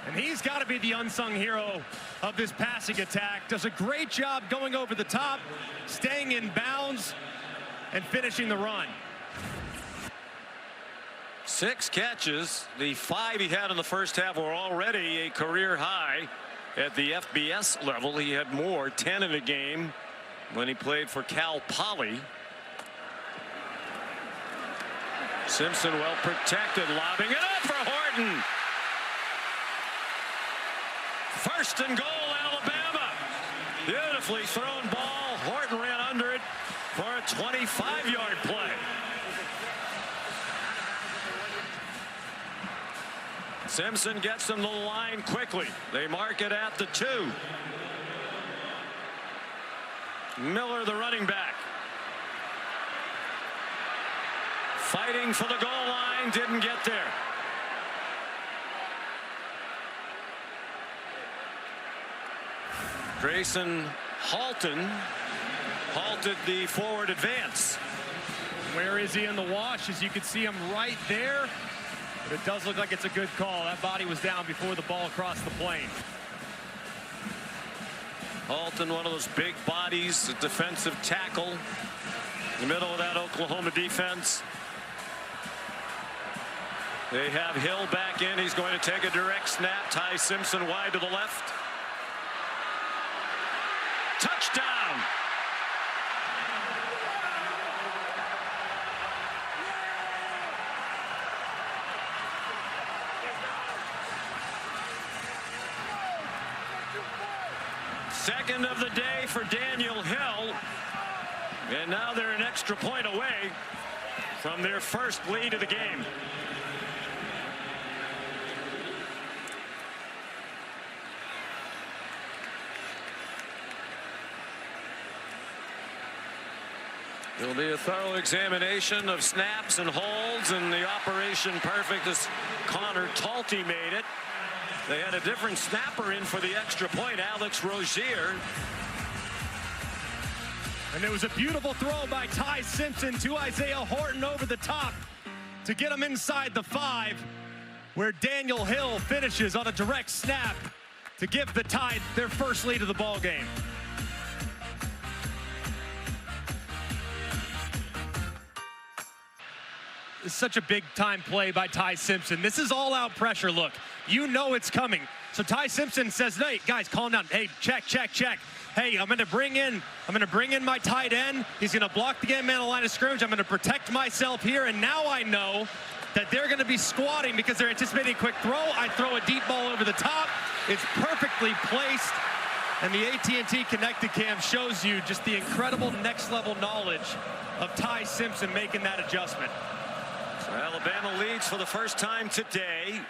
And he's got to be the unsung hero of this passing attack. Does a great job going over the top, staying in bounds, and finishing the run. 6 catches. The 5 he had in the first half were already a career high at the FBS level. He had more, 10 in a game, when he played for Cal Poly. Simpson well protected, lobbing it up for Horton. First and goal, Alabama. Beautifully thrown ball. Horton ran under it for a 25-yard play. Simpson gets them to the line quickly. They mark it at the 2. Miller, the running back. fighting for the goal line, didn't get there. Grayson halted the forward advance. Where is he in the wash? As you can see him right there. But it does look like it's a good call. That body was down before the ball crossed the plane. Halton, one of those big bodies, a defensive tackle in the middle of that Oklahoma defense. They have Hill back in. He's going to take a direct snap. Ty Simpson wide to the left. Touchdown. Second of the day for Daniel Hill. And now they're an extra point away from their first lead of the game. There'll be a thorough examination of snaps and holds, and the operation perfect as Connor Talty made it. They had a different snapper in for the extra point, Alex Rozier. And it was a beautiful throw by Ty Simpson to Isaiah Horton over the top to get him inside the 5, where Daniel Hill finishes on a direct snap to give the Tide their first lead of the ball game. It's such a big time play by Ty Simpson. This is all out pressure. Look, you know it's coming. So Ty Simpson says, hey, guys, calm down. Hey, check. Hey, I'm going to bring in my tight end. He's going to block the game man line of scrimmage. I'm going to protect myself here. And now I know that they're going to be squatting because they're anticipating a quick throw. I throw a deep ball over the top. It's perfectly placed. And the AT&T Connected Cam shows you just the incredible next level knowledge of Ty Simpson making that adjustment. So Alabama leads for the first time today.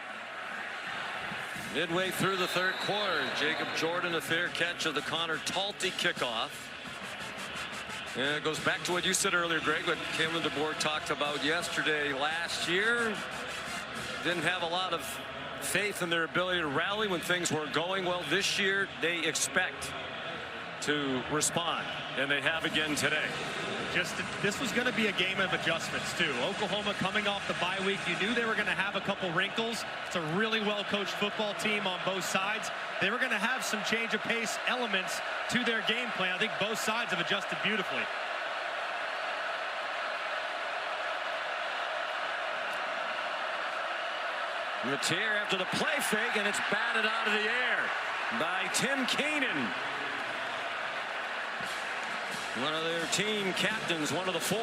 Midway through the third quarter, Jacob Jordan, a fair catch of the Connor Talty kickoff. And it goes back to what you said earlier, Greg, what Kalen DeBoer talked about yesterday. Last year, didn't have a lot of faith in their ability to rally when things were going well. This year, they expect to respond, and they have again today. This was going to be a game of adjustments too. Oklahoma coming off the bye week, you knew they were going to have a couple wrinkles. It's a really well-coached football team on both sides. They were going to have some change of pace elements to their game plan. I think both sides have adjusted beautifully. Matier after the play fake, and it's batted out of the air by Tim Keenan. One of their team captains, one of the 4.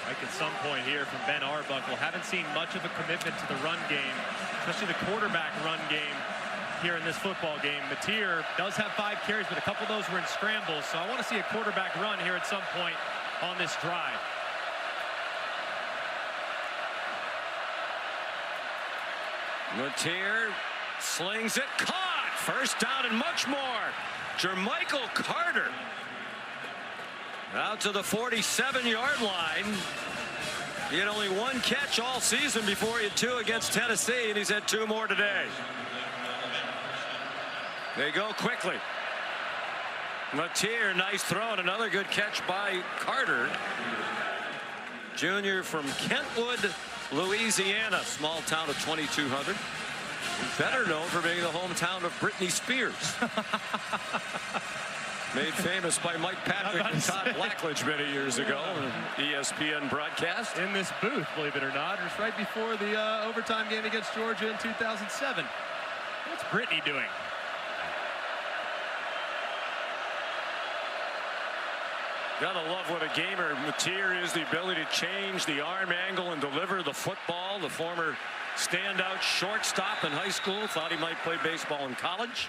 Like at some point here from Ben Arbuckle, haven't seen much of a commitment to the run game, especially the quarterback run game here in this football game. Matier does have 5 carries, but a couple of those were in scrambles, so I want to see a quarterback run here at some point on this drive. Matier slings it, caught! First down and much more. Jermichael Carter out to the 47-yard line. He had only 1 catch all season before he had 2 against Tennessee, and he's had 2 more today. They go quickly. Matier, nice throw, and another good catch by Carter. Junior from Kentwood, Louisiana, small town of 2,200. Better known for being the hometown of Britney Spears. Made famous by Mike Patrick and Todd Blackledge many years ago on ESPN broadcast. In this booth, believe it or not, it was right before the overtime game against Georgia in 2007. What's Britney doing? Gotta love what a gamer Matier is, the ability to change the arm angle and deliver the football. The former standout shortstop in high school, thought he might play baseball in college.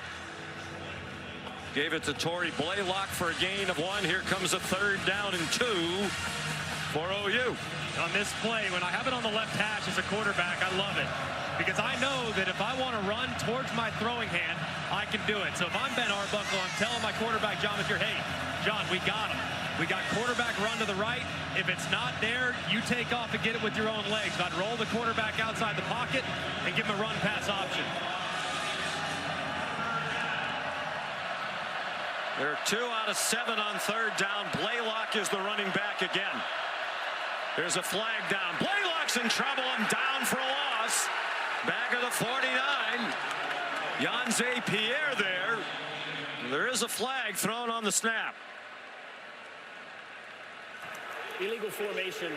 Gave it to Torrey Blaylock for a gain of 1. Here comes a 3rd down and 2 for OU. On this play, when I have it on the left hash as a quarterback, I love it. because I know that if I want to run towards my throwing hand, I can do it. So if I'm Ben Arbuckle, I'm telling my quarterback, John Mathieu, hey, John, we got him. We got quarterback run to the right. If it's not there, you take off and get it with your own legs. I'd roll the quarterback outside the pocket and give him a run pass option. There are 2 out of 7 on third down. Blaylock is the running back again. There's a flag down. Blaylock's in trouble and down for a loss. Back of the 49. Yanze Pierre there. There is a flag thrown on the snap. Illegal formation.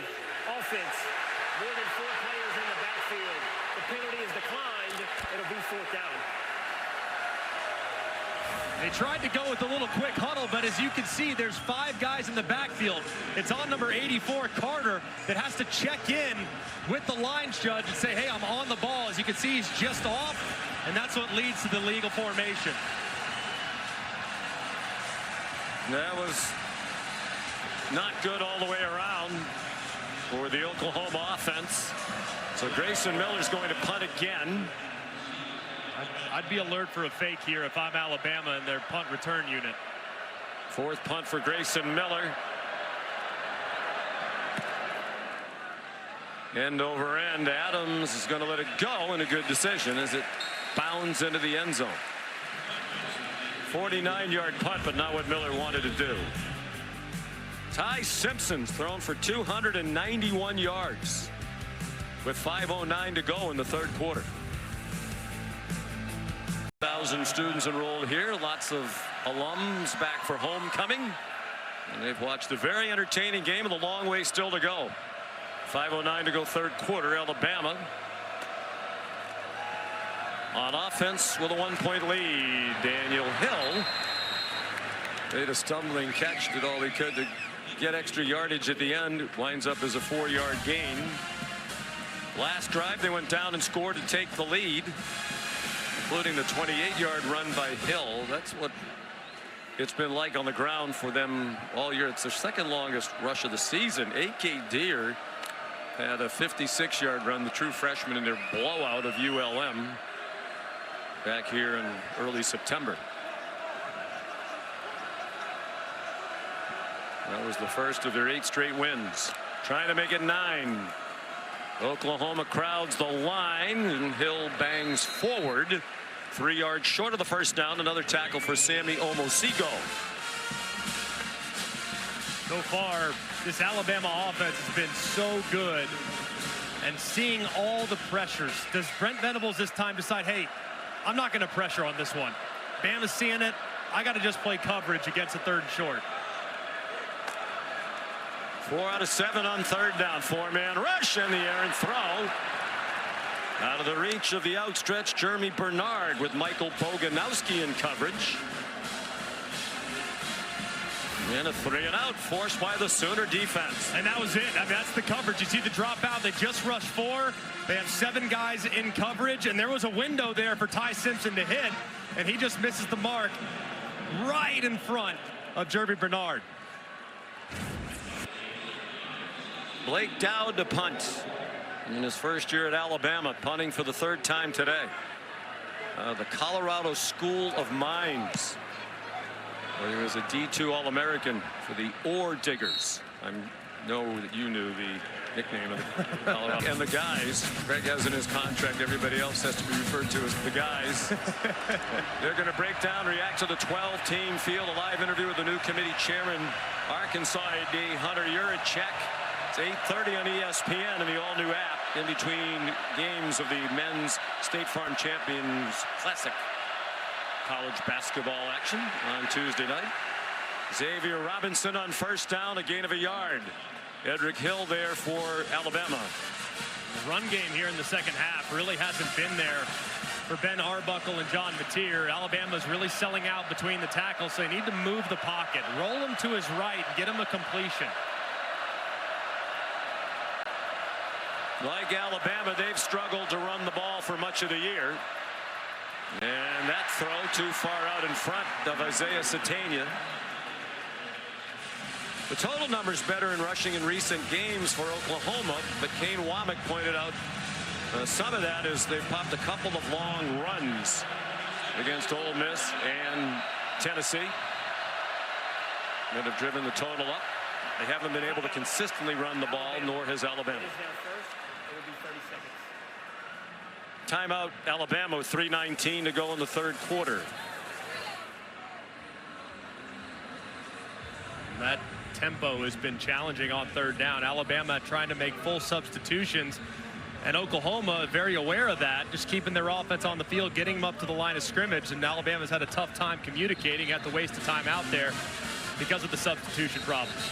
Offense. More than 4 players in the backfield. The penalty is declined. It'll be 4th down. They tried to go with a little quick huddle, but as you can see, there's 5 guys in the backfield. It's on number 84, Carter, that has to check in with the lines judge and say, hey, I'm on the ball. As you can see, he's just off, and that's what leads to the legal formation. That was not good all the way around for the Oklahoma offense. So Grayson Miller's going to punt again. I'd be alert for a fake here if I'm Alabama and their punt return unit. 4th punt for Grayson Miller. End over end. Adams is going to let it go, and a good decision as it bounds into the end zone. 49-yard punt, but not what Miller wanted to do. Ty Simpson's thrown for 291 yards with 5:09 to go in the 3rd quarter. 1,000 students enrolled here. Lots of alums back for homecoming. And they've watched a very entertaining game with a long way still to go. 5:09 to go 3rd quarter. Alabama on offense with a 1-point lead. Daniel Hill made a stumbling catch, did all he could to get extra yardage at the end. Winds up as a 4-yard gain. Last drive they went down and scored to take the lead, including the 28-yard run by Hill. That's what it's been like on the ground for them all year. It's their 2nd longest rush of the season. A.K. Deere had a 56-yard run, the true freshman, in their blowout of ULM back here in early September. That was the first of their 8 straight wins. Trying to make it 9. Oklahoma crowds the line, and Hill bangs forward 3 yards short of the first down. Another tackle for Sammy Omosigo. So far, this Alabama offense has been so good, and seeing all the pressures. Does Brent Venables this time decide, hey, I'm not going to pressure on this one? Bama's seeing it. I got to just play coverage against a 3rd and short. 4 out of 7 on 3rd down. 4-man rush in the air and throw. Out of the reach of the outstretched Jeremy Bernard with Michael Boganowski in coverage. And a 3-and-out forced by the Sooner defense. And that was it. I mean, that's the coverage. You see the dropout. They just rushed 4. They have 7 guys in coverage, and there was a window there for Ty Simpson to hit, and he just misses the mark right in front of Jeremy Bernard. Blake Dowd to punt in his first year at Alabama, punting for the 3rd time today. The Colorado School of Mines, where he was a D2 All-American for the Ore Diggers. I know that you knew the nickname of the Colorado. And the guys, Greg has in his contract, everybody else has to be referred to as the guys. They're going to break down, react to the 12-team field. A live interview with the new committee chairman, Arkansas AD Hunter Yurachek. It's 8:30 on ESPN and the all-new app in between games of the men's State Farm Champions Classic college basketball action on Tuesday night. Xavier Robinson on first down, a gain of a yard. Edric Hill there for Alabama. The run game here in the 2nd half really hasn't been there for Ben Arbuckle and John Mateer. Alabama's really selling out between the tackles, so they need to move the pocket, roll him to his right, and get him a completion. Like Alabama, they've struggled to run the ball for much of the year. And that throw too far out in front of Isaiah Satania. The total number's better in rushing in recent games for Oklahoma, but Kane Womack pointed out Some of that is they've popped a couple of long runs against Ole Miss and Tennessee that have driven the total up. They haven't been able to consistently run the ball, nor has Alabama. Timeout, Alabama with 3:19 to go in the third quarter. That tempo has been challenging on third down. Alabama trying to make full substitutions, and Oklahoma very aware of that, just keeping their offense on the field, getting them up to the line of scrimmage, and Alabama's had a tough time communicating, had to waste a time out there because of the substitution problems.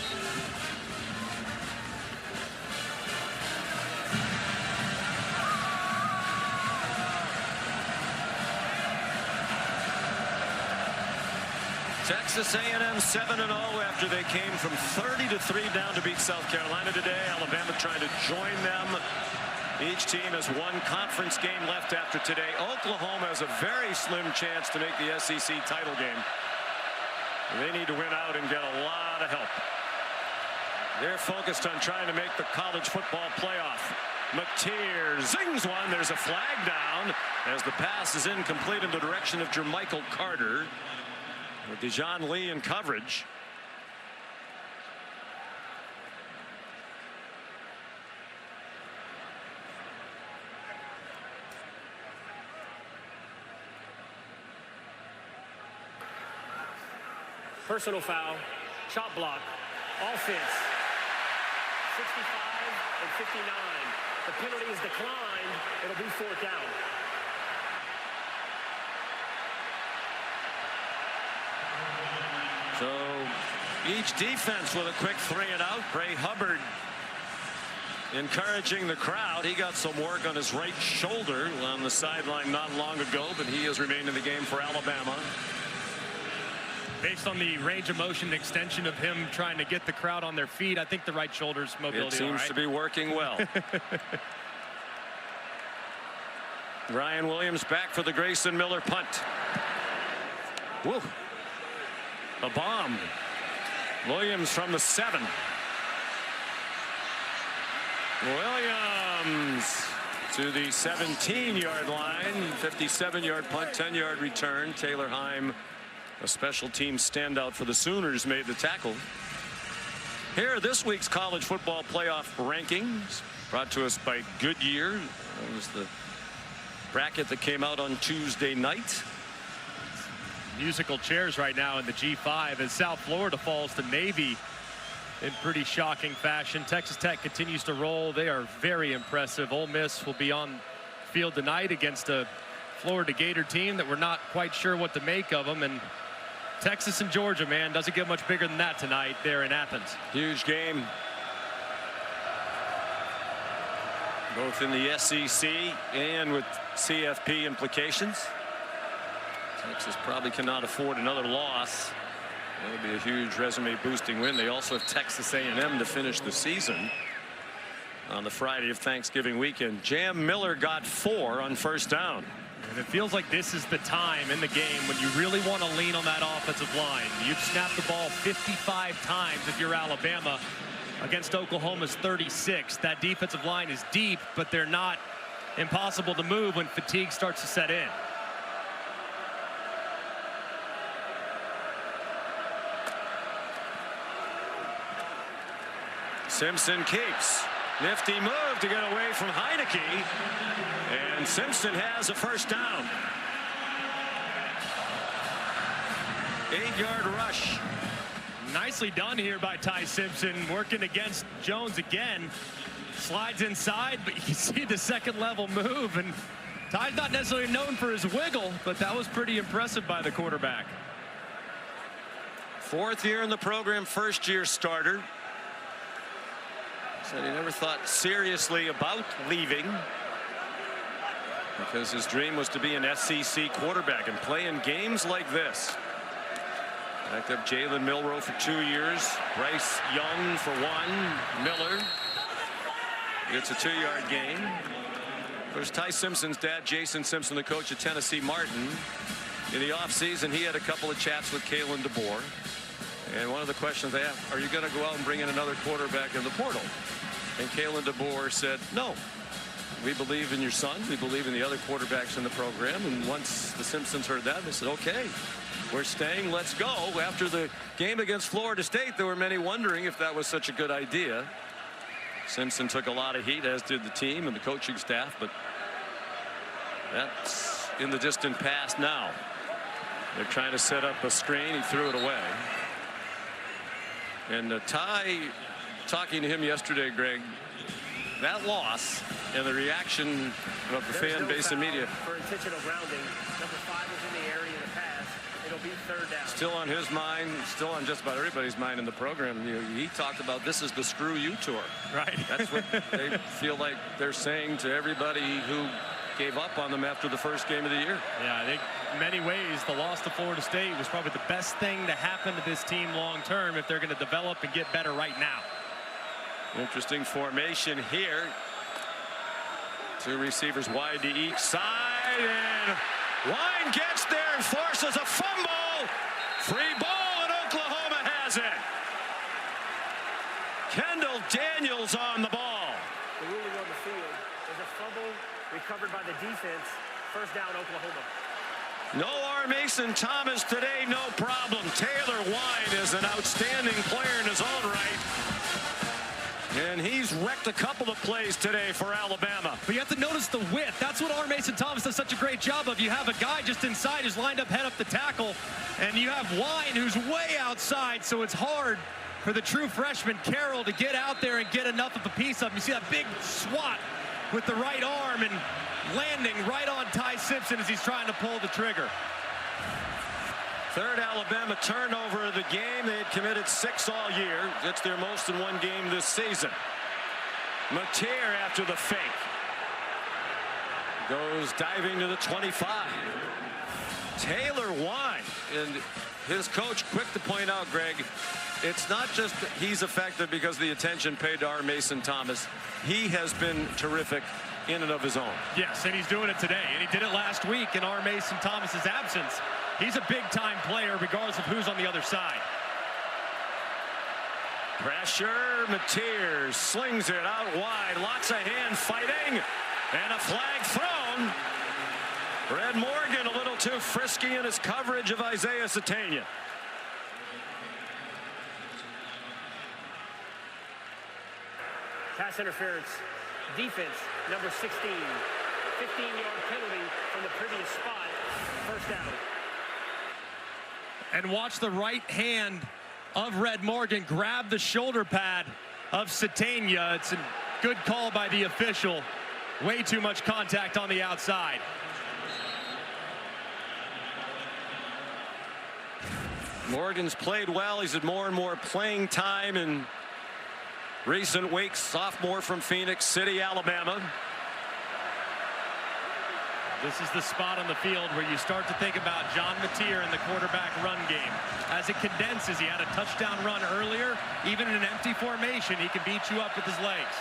Texas A&M 7-0 after they came from 30-3 down to beat South Carolina today. Alabama trying to join them. Each team has one conference game left after today. Oklahoma has a very slim chance to make the SEC title game. They need to win out and get a lot of help. They're focused on trying to make the college football playoff. McTeer zings one. There's a flag down as the pass is incomplete in the direction of Jermichael Carter. With Dejon Lee in coverage. Personal foul, chop block, offense, 65 and 59. The penalty is declined. It'll be fourth down. So each defense with a quick 3-and-out. Bray Hubbard encouraging the crowd. He got some work on his right shoulder on the sideline not long ago, but he has remained in the game for Alabama. Based on the range of motion extension of him trying to get the crowd on their feet, I think the right shoulder's mobility. It seems to be working well. Ryan Williams back for the Grayson Miller punt. Whoa. A bomb. Williams from the 7. Williams to the 17-yard line. 57-yard punt, 10-yard return. Taylor Heim, a special team standout for the Sooners, made the tackle. Here are this week's college football playoff rankings, brought to us by Goodyear. That was the bracket that came out on Tuesday night. Musical chairs right now in the G5 as South Florida falls to Navy in pretty shocking fashion. Texas Tech continues to roll. They are very impressive. Ole Miss will be on field tonight against a Florida Gator team that we're not quite sure what to make of them. And Texas and Georgia, man, doesn't get much bigger than that tonight there in Athens. Huge game. Both in the SEC and with CFP implications. Texas probably cannot afford another loss. That would be a huge resume boosting win. They also have Texas A&M to finish the season on the Friday of Thanksgiving weekend. Jam Miller got 4 on first down. And it feels like this is the time in the game when you really want to lean on that offensive line. You've snapped the ball 55 times if you're Alabama against Oklahoma's 36. That defensive line is deep, but they're not impossible to move when fatigue starts to set in. Simpson keeps. Nifty move to get away from Heineke. And Simpson has a first down. 8-yard rush. Nicely done here by Ty Simpson, working against Jones again. Slides inside, but you can see the second level move. And Ty's not necessarily known for his wiggle, but that was pretty impressive by the quarterback. 4th year in the program, first-year starter. Said he never thought seriously about leaving because his dream was to be an SEC quarterback and play in games like this. Backed up Jalen Milroe for 2 years. Bryce Young for 1. Miller gets a 2-yard gain. Of course, Ty Simpson's dad, Jason Simpson, the coach at Tennessee Martin. In the offseason, he had a couple of chats with Kalen DeBoer. And one of the questions they asked, are you going to go out and bring in another quarterback in the portal? And Kalen DeBoer said, no. we believe in your son. We believe in the other quarterbacks in the program. And once the Simpsons heard that, they said, okay, we're staying. Let's go. After the game against Florida State, there were many wondering if that was such a good idea. Simpson took a lot of heat, as did the team and the coaching staff, but that's in the distant past now. They're trying to set up a screen. He threw it away. And Ty, talking to him yesterday, Greg, that loss and the reaction of the fan base and media. For intentional grounding, number 5 is in the area of the pass. It'll be third down. Still on his mind, still on just about everybody's mind in the program. He talked about this is the screw you tour. Right. That's what they feel like they're saying to everybody who gave up on them after the first game of the year. Yeah, I think in many ways the loss to Florida State was probably the best thing to happen to this team long term if they're going to develop and get better right now. Interesting formation here. 2 receivers wide to each side, and Wine gets there and forces a fumble. Free ball, and Oklahoma has it. Kendall Daniels on the ball. The ruling on the field is a fumble recovered by the defense. First down, Oklahoma. No R. Mason Thomas today, no problem. Taylor Wine is an outstanding player in his own right. And he's wrecked a couple of plays today for Alabama. But you have to notice the width. That's what R. Mason Thomas does such a great job of. You have a guy just inside who's lined up head up the tackle, and you have Wine who's way outside, so it's hard for the true freshman Carroll to get out there and get enough of a piece of him. You see that big swat with the right arm and landing right on Ty Simpson as he's trying to pull the trigger. Third Alabama turnover of the game. They had committed 6 all year. It's their most in one game this season. Mateer after the fake. Goes diving to the 25. Taylor Wine, and his coach quick to point out, Greg, it's not just that he's effective because of the attention paid to R. Mason Thomas. He has been terrific in and of his own. Yes, and he's doing it today, and he did it last week in R. Mason Thomas's absence. He's a big-time player regardless of who's on the other side. Pressure, Mateer slings it out wide. Lots of hand fighting, and a flag thrown. Red Morgan a little too frisky in his coverage of Isaiah Satania. Pass interference. Defense, number 16. 15-yard penalty from the previous spot. First down. And watch the right hand of Red Morgan grab the shoulder pad of Satania. It's a good call by the official. Way too much contact on the outside. Morgan's played well. He's had more and more playing time in recent weeks. Sophomore from Phoenix City, Alabama. This is the spot on the field where you start to think about John Mateer in the quarterback run game. As it condenses, he had a touchdown run earlier. Even in an empty formation, he can beat you up with his legs.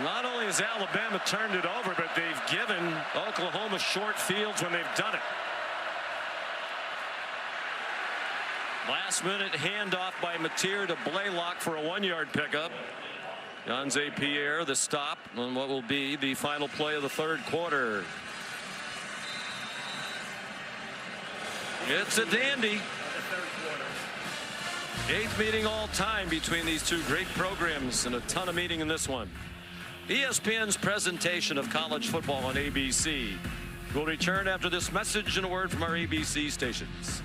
Not only has Alabama turned it over, but they've given Oklahoma short fields when they've done it. Last minute handoff by Mateer to Blaylock for a 1-yard pickup. Jonze Pierre the stop on what will be the final play of the third quarter. It's a dandy. 8th meeting all time between these two great programs, and a ton of meeting in this one. ESPN's presentation of college football on ABC will return after this message and a word from our ABC stations.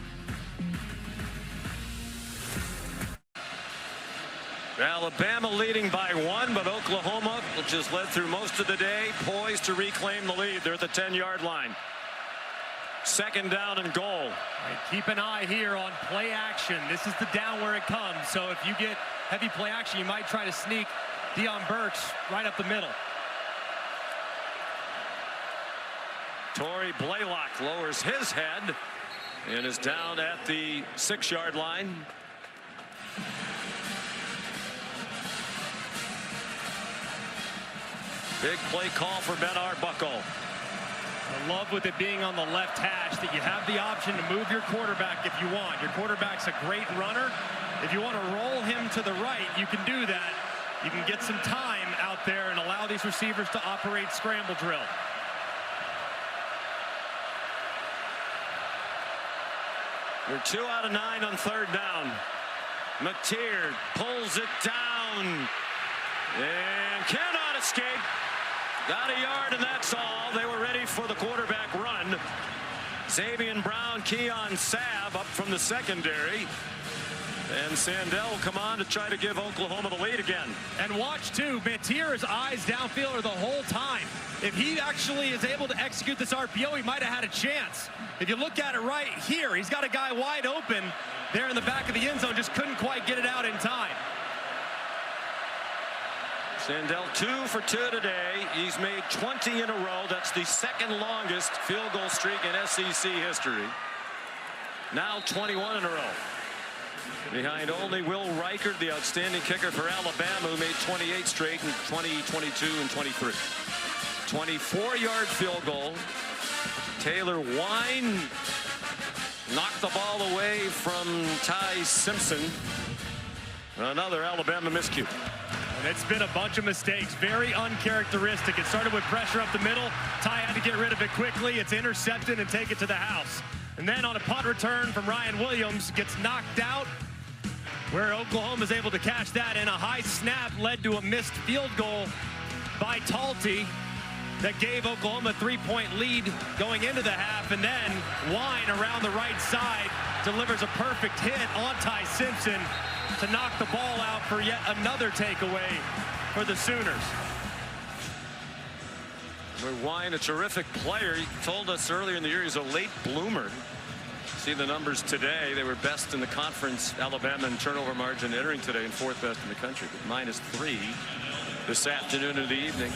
Alabama leading by 1, but Oklahoma, which has led through most of the day, poised to reclaim the lead. They're at the 10-yard line. Second down and goal. Right, keep an eye here on play action. This is the down where it comes. So if you get heavy play action, you might try to sneak Deion Burks right up the middle. Torrey Blaylock lowers his head and is down at the 6-yard line. Big play call for Ben Arbuckle. I love with it being on the left hash that you have the option to move your quarterback if you want. Your quarterback's a great runner. If you want to roll him to the right, you can do that. you can get some time out there and allow these receivers to operate scramble drill. You're 2 out of 9 on 3rd down. Mateer pulls it down and cannot escape. Got a yard, and that's all. They were ready for the quarterback run. Xavier Brown, Keon Sabb up from the secondary. And Sandell will come on to try to give Oklahoma the lead again. And watch, too, Mateer's eyes downfield are the whole time. If he actually is able to execute this RPO, he might have had a chance. If you look at it right here, he's got a guy wide open there in the back of the end zone, just couldn't quite get it out in time. Sandell 2 for 2 today. He's made 20 in a row. That's the 2nd longest field goal streak in SEC history. Now 21 in a row. Behind only Will Reichard, the outstanding kicker for Alabama, who made 28 straight in 20, 22, and 23. 24-yard field goal. Taylor Wine knocked the ball away from Ty Simpson. Another Alabama miscue. And it's been a bunch of mistakes, very uncharacteristic. It started with pressure up the middle. Ty had to get rid of it quickly. It's intercepted and take it to the house. And then on a punt return from Ryan Williams, gets knocked out, where Oklahoma is able to catch that, and a high snap led to a missed field goal by Talty that gave Oklahoma a 3-point lead going into the half. And then Wine around the right side delivers a perfect hit on Ty Simpson to knock the ball out for yet another takeaway for the Sooners. Wine, a terrific player. He told us earlier in the year he's a late bloomer. See the numbers today. They were best in the conference, Alabama, in turnover margin entering today, and 4th best in the country, but -3 this afternoon and the evening.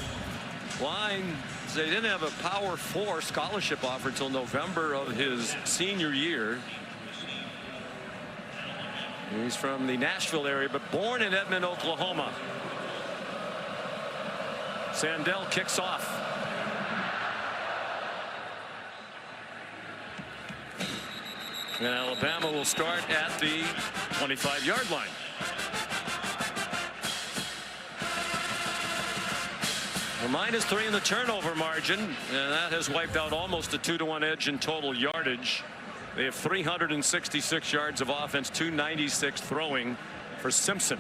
Wine, they didn't have a Power 4 scholarship offer until November of his senior year. He's from the Nashville area, but born in Edmond, Oklahoma. Sandell kicks off. And Alabama will start at the 25-yard line. Well, -3 in the turnover margin, and that has wiped out almost a 2-to-1 edge in total yardage. They have 366 yards of offense, 296 throwing for Simpson.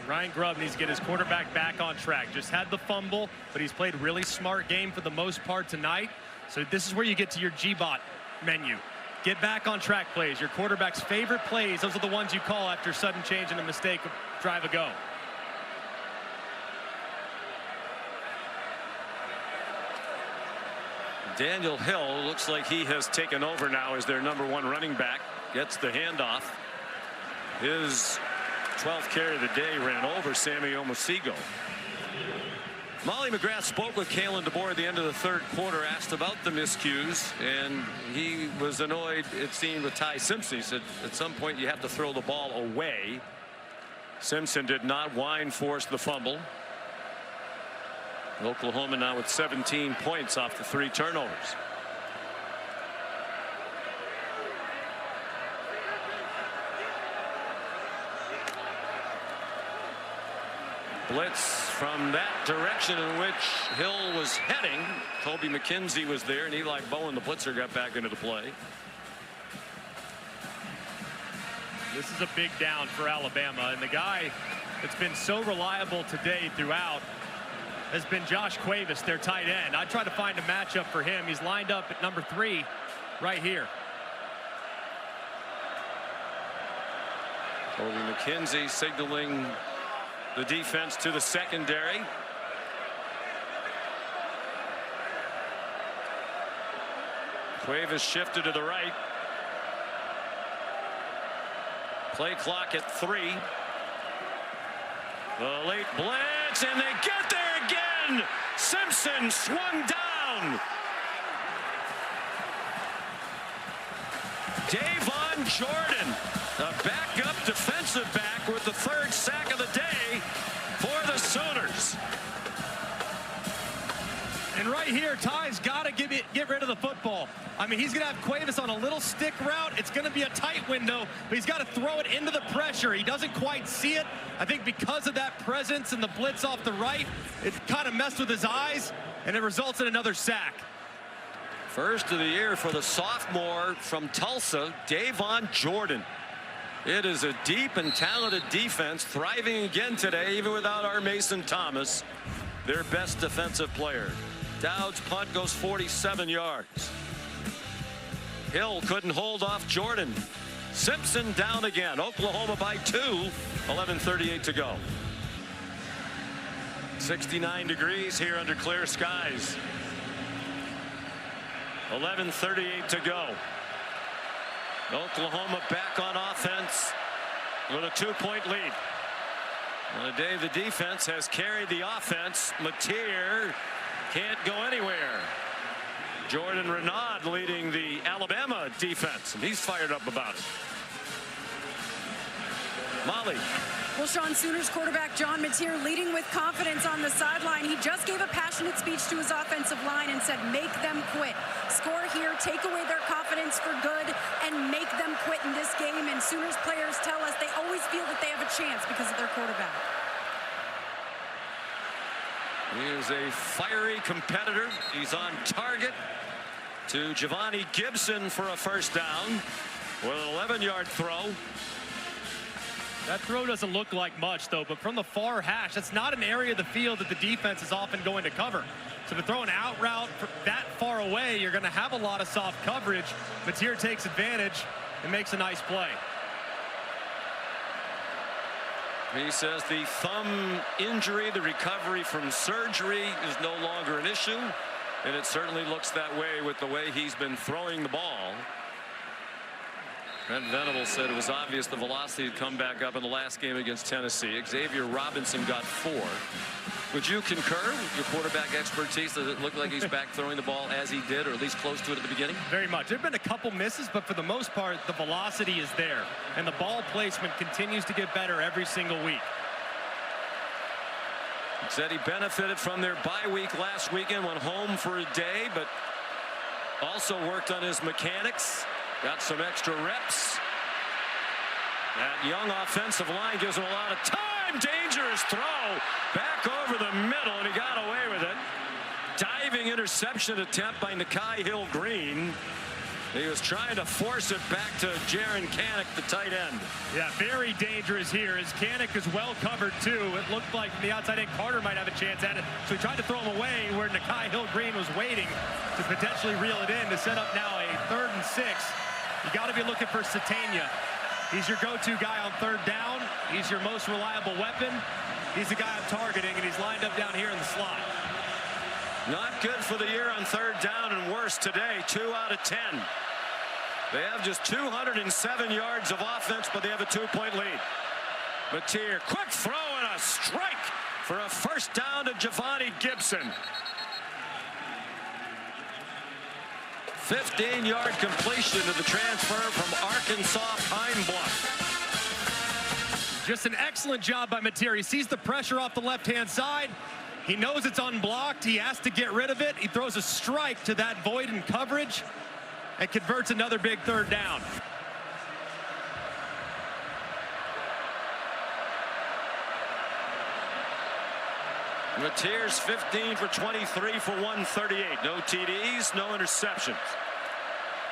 Ryan Grubb needs to get his quarterback back on track. Just had the fumble, but he's played really smart game for the most part tonight. So this is where you get to your GBOT menu. Get back on track plays. Your quarterback's favorite plays, those are the ones you call after sudden change and a mistake of drive ago. Daniel Hill looks like he has taken over now as their #1 running back. Gets the handoff. His 12th carry of the day ran over Sammy Omosigho. Molly McGrath spoke with Kalen DeBoer at the end of the 3rd quarter, asked about the miscues, and he was annoyed, it seemed, with Ty Simpson. He said at some point you have to throw the ball away. Simpson did not. Wine forced the fumble. Oklahoma now with 17 points off the 3 turnovers. Blitz from that direction in which Hill was heading. Toby McKenzie was there, and Eli Bowen, the blitzer, got back into the play. This is a big down for Alabama, and the guy that's been so reliable today throughout has been Josh Cuevas, their tight end. I tried to find a matchup for him. He's lined up at number 3 right here. Toby McKenzie signaling the defense to the secondary. Cuevas shifted to the right. Play clock at 3. The late blitz, and they get there again. Simpson swung down. Davon Jordan, a backup defensive back, with the 3rd sack of the day for the Sooners. And right here, Ty's got to get rid of the football. I mean, he's going to have Cuevas on a little stick route. It's going to be a tight window, but he's got to throw it into the pressure. He doesn't quite see it. I think because of that presence and the blitz off the right, it kind of messed with his eyes, and it results in another sack. First of the year for the sophomore from Tulsa, Davon Jordan. It is a deep and talented defense, thriving again today, even without our Mason Thomas, their best defensive player. Dowd's punt goes 47 yards. Hill couldn't hold off Jordan. Simpson down again. Oklahoma by 2. 11:38 to go. 69 degrees here under clear skies. 11:38 to go. Oklahoma back on offense with a 2-point lead. On a day the defense has carried the offense, Mateer can't go anywhere. Jordan Renaud leading the Alabama defense, and he's fired up about it. Molly. Well, Sean, Sooners quarterback John Mateer leading with confidence on the sideline. He just gave a passionate speech to his offensive line and said, make them quit. Score here, take away their confidence for good, and make them quit in this game. And Sooners players tell us they always feel that they have a chance because of their quarterback. He is a fiery competitor. He's on target to Giovanni Gibson for a first down with an 11-yard throw. That throw doesn't look like much, though, but from the far hash, that's not an area of the field that the defense is often going to cover. So to throw an out route that far away, you're going to have a lot of soft coverage. Mateer takes advantage and makes a nice play. He says the thumb injury, the recovery from surgery, is no longer an issue, and it certainly looks that way with the way he's been throwing the ball. Brent Venables said it was obvious the velocity had come back up in the last game against Tennessee. Xavier Robinson got 4. Would you concur with your quarterback expertise? Does it look like he's back throwing the ball as he did, or at least close to it at the beginning? Very much. There have been a couple misses, but for the most part, the velocity is there, and the ball placement continues to get better every single week. He said he benefited from their bye week last weekend, went home for a day, but also worked on his mechanics. Got some extra reps. That young offensive line gives him a lot of time. Dangerous throw. Back over the middle, and he got away with it. Diving interception attempt by Nakai Hill-Green. He was trying to force it back to Jaron Kanak, the tight end. Yeah, very dangerous here as Kanak is well covered, too. It looked like from the outside end, Carter might have a chance at it. So he tried to throw him away where Nakai Hill-Green was waiting to potentially reel it in to set up now a 3rd and 6. You got to be looking for Satania. He's your go-to guy on 3rd down. He's your most reliable weapon. He's the guy I'm targeting, and he's lined up down here in the slot. Not good for the year on 3rd down, and worse today, 2 out of 10. They have just 207 yards of offense, but they have a 2-point lead. Mateer, quick throw and a strike for a first down to Giovanni Gibson. 15-yard completion to the transfer from Arkansas Pine Bluff. Just an excellent job by Mateer. He sees the pressure off the left-hand side. He knows it's unblocked. He has to get rid of it. He throws a strike to that void in coverage and converts another big 3rd down. Mateer's 15 for 23 for 138. No TDs, no interceptions.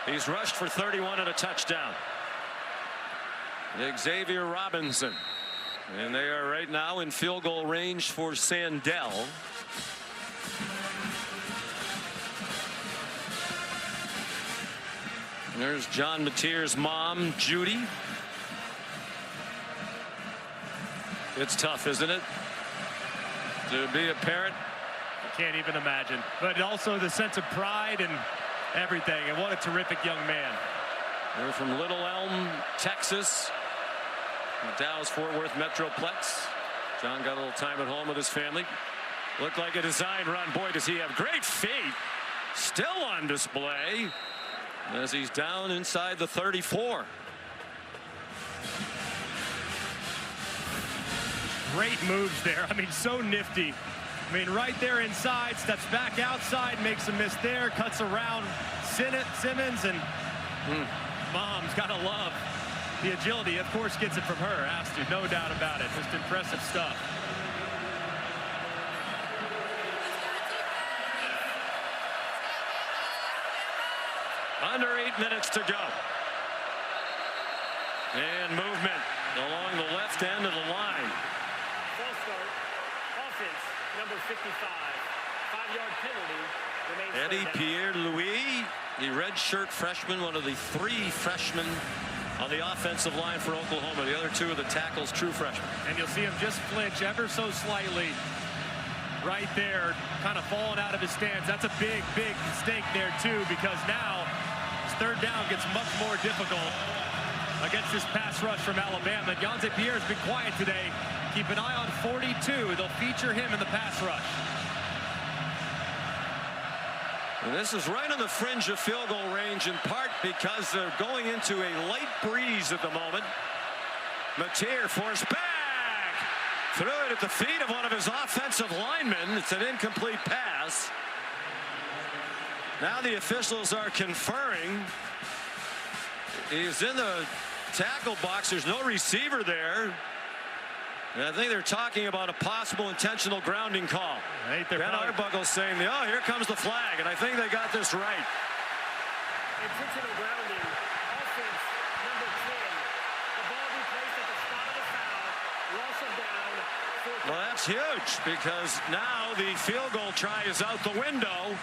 He's rushed for 31 and a touchdown. Xavier Robinson. And they are right now in field goal range for Sandell. And there's John Mateer's mom, Judy. It's tough, isn't it, to be a parent? I can't even imagine. But also the sense of pride and everything. And what a terrific young man. They're from Little Elm, Texas. The Dallas-Fort Worth Metroplex. John got a little time at home with his family. Looked like a design run. Boy, does he have great feet. Still on display as he's down inside the 34. Great moves there. I mean, so nifty. I mean, right there inside, steps back outside, makes a miss there, cuts around Simmons, and Mom's got to love the agility. Of course, gets it from her, has to, no doubt about it. Just impressive stuff. Under 8 minutes to go. And movement along the left end of the line. False start. Offense, number 55. 5-yard penalty. Remains Eddie third down. Pierre-Louis, the redshirt freshman, one of the 3 freshmen on the offensive line for Oklahoma. The other 2 of the tackles, true freshmen. And you'll see him just flinch ever so slightly right there, kind of falling out of his stance. That's a big, big mistake there, too, because now his third down gets much more difficult against this pass rush from Alabama. Yonze Pierre has been quiet today. Keep an eye on 42. They'll feature him in the pass rush. And this is right on the fringe of field goal range, in part because they're going into a light breeze at the moment. Mateer forced back. Threw it at the feet of one of his offensive linemen. It's an incomplete pass. Now the officials are conferring. He's in the tackle box. There's no receiver there. And I think they're talking about a possible intentional grounding call. Ben Arbuckle's saying, oh, here comes the flag. And I think they got this right. Intentional grounding. Offense, number 10. The ball be placed at the spot of the foul. Loss of down. Well, that's huge because now the field goal try is out the window.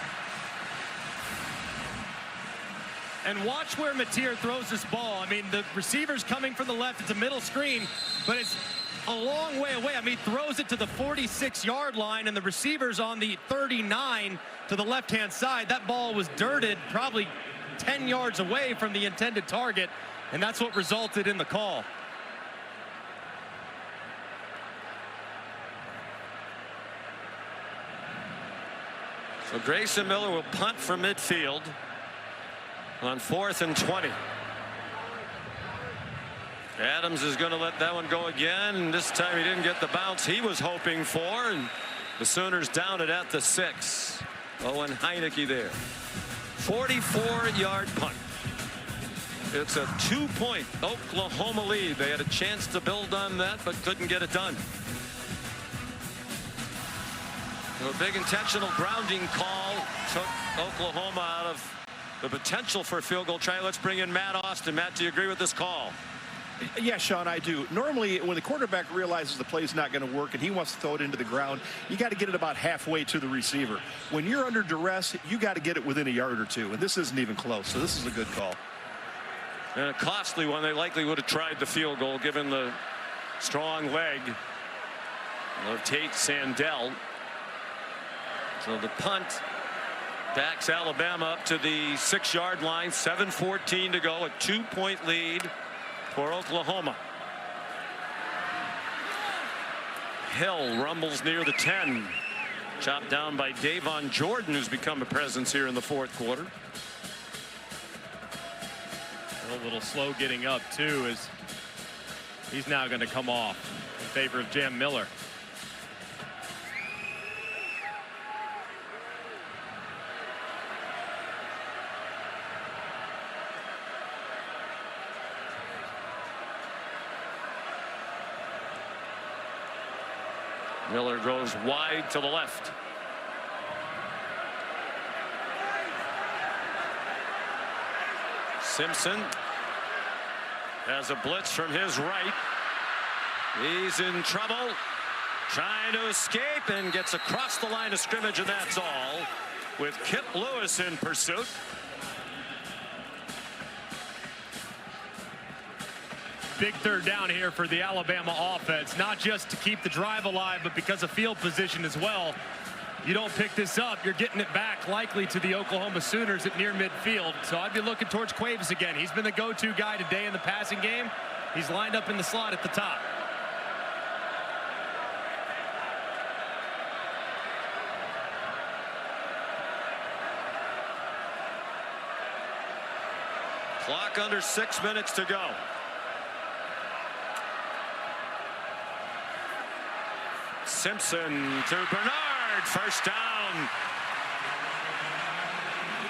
And watch where Mateer throws this ball. I mean, the receiver's coming from the left. It's a middle screen, but it's a long way away. I mean, he throws it to the 46-yard line, and the receiver's on the 39 to the left-hand side. That ball was dirted probably 10 yards away from the intended target, and that's what resulted in the call. So Grayson Miller will punt from midfield on 4th and 20. Adams is going to let that one go again, and this time he didn't get the bounce he was hoping for, and the Sooners down it at the 6. Owen Heineke there. 44-yard punt. It's a 2-point Oklahoma lead. They had a chance to build on that, but couldn't get it done. A big intentional grounding call took Oklahoma out of the potential for a field goal try. Let's bring in Matt Austin. Matt, do you agree with this call? Yeah, Sean, I do. Normally, when the quarterback realizes the play's not going to work and he wants to throw it into the ground, you got to get it about halfway to the receiver. When you're under duress, you got to get it within a yard or 2, and this isn't even close, so this is a good call. And a costly one. They likely would have tried the field goal given the strong leg of Tate Sandell. So the punt backs Alabama up to the 6-yard line. 7:14 to go. A 2-point lead for Oklahoma. Hill rumbles near the 10. Chopped down by Davon Jordan, who's become a presence here in the 4th quarter. A little slow getting up, too, as he's now going to come off in favor of Jam Miller. Miller goes wide to the left. Simpson has a blitz from his right. He's in trouble, trying to escape, and gets across the line of scrimmage, and that's all, with Kip Lewis in pursuit. Big third down here for the Alabama offense, not just to keep the drive alive, but because of field position as well. You don't pick this up, you're getting it back likely to the Oklahoma Sooners at near midfield. So I'd be looking towards Quaves again. He's been the go-to guy today in the passing game. He's lined up in the slot at the top. Clock under 6 minutes to go. Simpson to Bernard, Bernard, first down.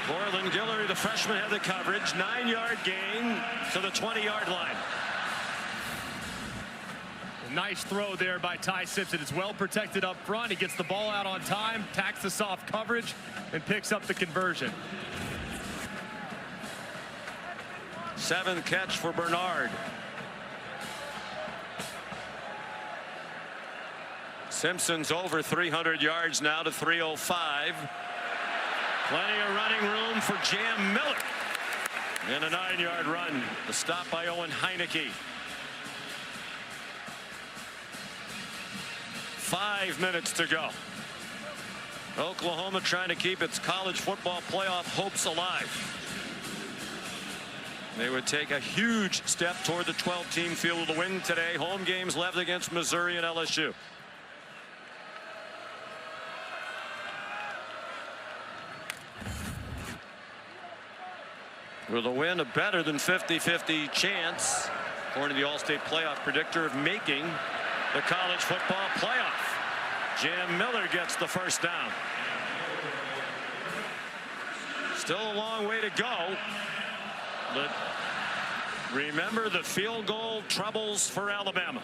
Portland Guillory, the freshman, had the coverage. 9-yard gain to the 20-yard line. A nice throw there by Ty Simpson. It's well protected up front. He gets the ball out on time, tacks the soft coverage, and picks up the conversion. 7th catch for Bernard. Simpson's over 300 yards now to 305. Plenty of running room for Jam Miller. And a 9-yard run. The stop by Owen Heineke. 5 minutes to go. Oklahoma trying to keep its college football playoff hopes alive. They would take a huge step toward the 12-team field of the win today. Home games left against Missouri and LSU. With a win, a better than 50-50 chance, according to the All-State Playoff predictor, of making the college football playoff. Jam Miller gets the first down. Still a long way to go, but remember the field goal troubles for Alabama.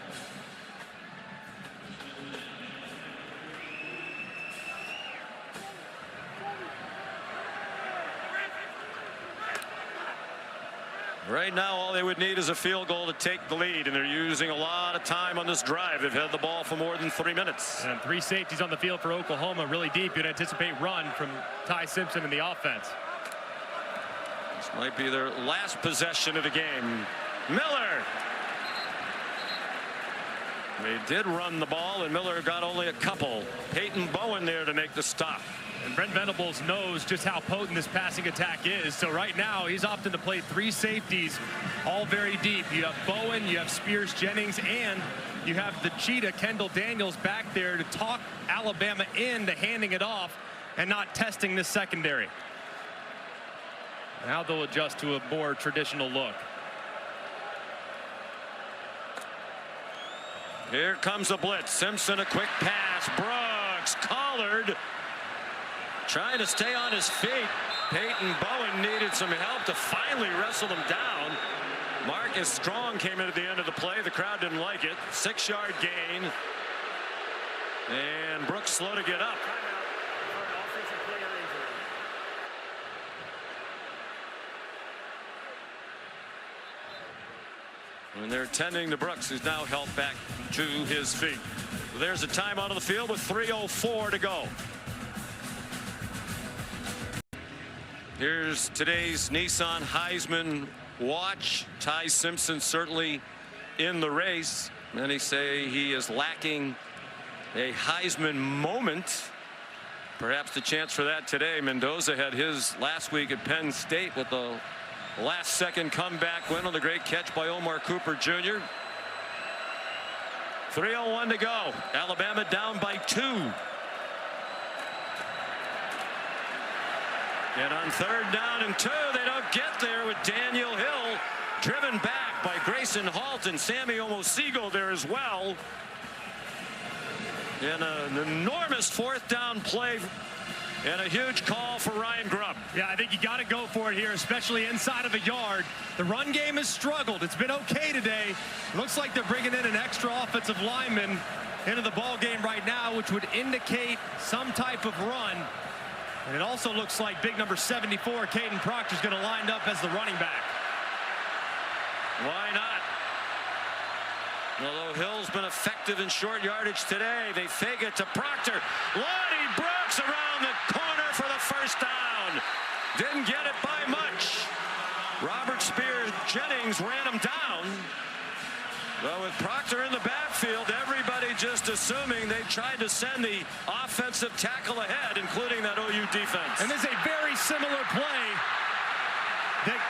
Right now, all they would need is a field goal to take the lead, and they're using a lot of time on this drive. They've had the ball for more than 3 minutes. And 3 safeties on the field for Oklahoma, really deep. You'd anticipate run from Ty Simpson in the offense. This might be their last possession of the game. Miller. They did run the ball, and Miller got only a couple. Peyton Bowen there to make the stop. And Brent Venables knows just how potent this passing attack is. So right now, he's opting to play 3 safeties, all very deep. You have Bowen, you have Spears Jennings, and you have the cheetah, Kendall Daniels, back there to talk Alabama into handing it off and not testing this secondary. Now they'll adjust to a more traditional look. Here comes a blitz. Simpson, a quick pass. Brooks collared. Trying to stay on his feet. Peyton Bowen needed some help to finally wrestle him down. Marcus Strong came in at the end of the play. The crowd didn't like it. 6-yard gain. And Brooks slow to get up. And they're tending to Brooks, who's now helped back to his feet. There's a timeout on the field with 3:04 to go. Here's today's Nissan Heisman watch. Ty Simpson certainly in the race. Many say he is lacking a Heisman moment. Perhaps the chance for that today. Mendoza had his last week at Penn State with the last-second comeback win on the great catch by Omar Cooper Jr. 3:01 to go. Alabama down by 2. And on 3rd down and 2, they don't get there with Daniel Hill driven back by Grayson Halt and Sammy Omosigo there as well. And an enormous 4th down play and a huge call for Ryan Grubb. Yeah, I think you got to go for it here, especially inside of a yard. The run game has struggled. It's been okay today. Looks like they're bringing in an extra offensive lineman into the ball game right now, which would indicate some type of run. And it also looks like big number 74, Caden Proctor, is going to line up as the running back. Why not? Although Hill's been effective in short yardage today, they fake it to Proctor. Lonnie Brooks around the corner for the first down. Didn't get it by much. Robert Spears Jennings ran him down. Well, with Proctor in the backfield, everybody just assuming they tried to send the offensive tackle ahead, including that OU defense. And there's a very similar play that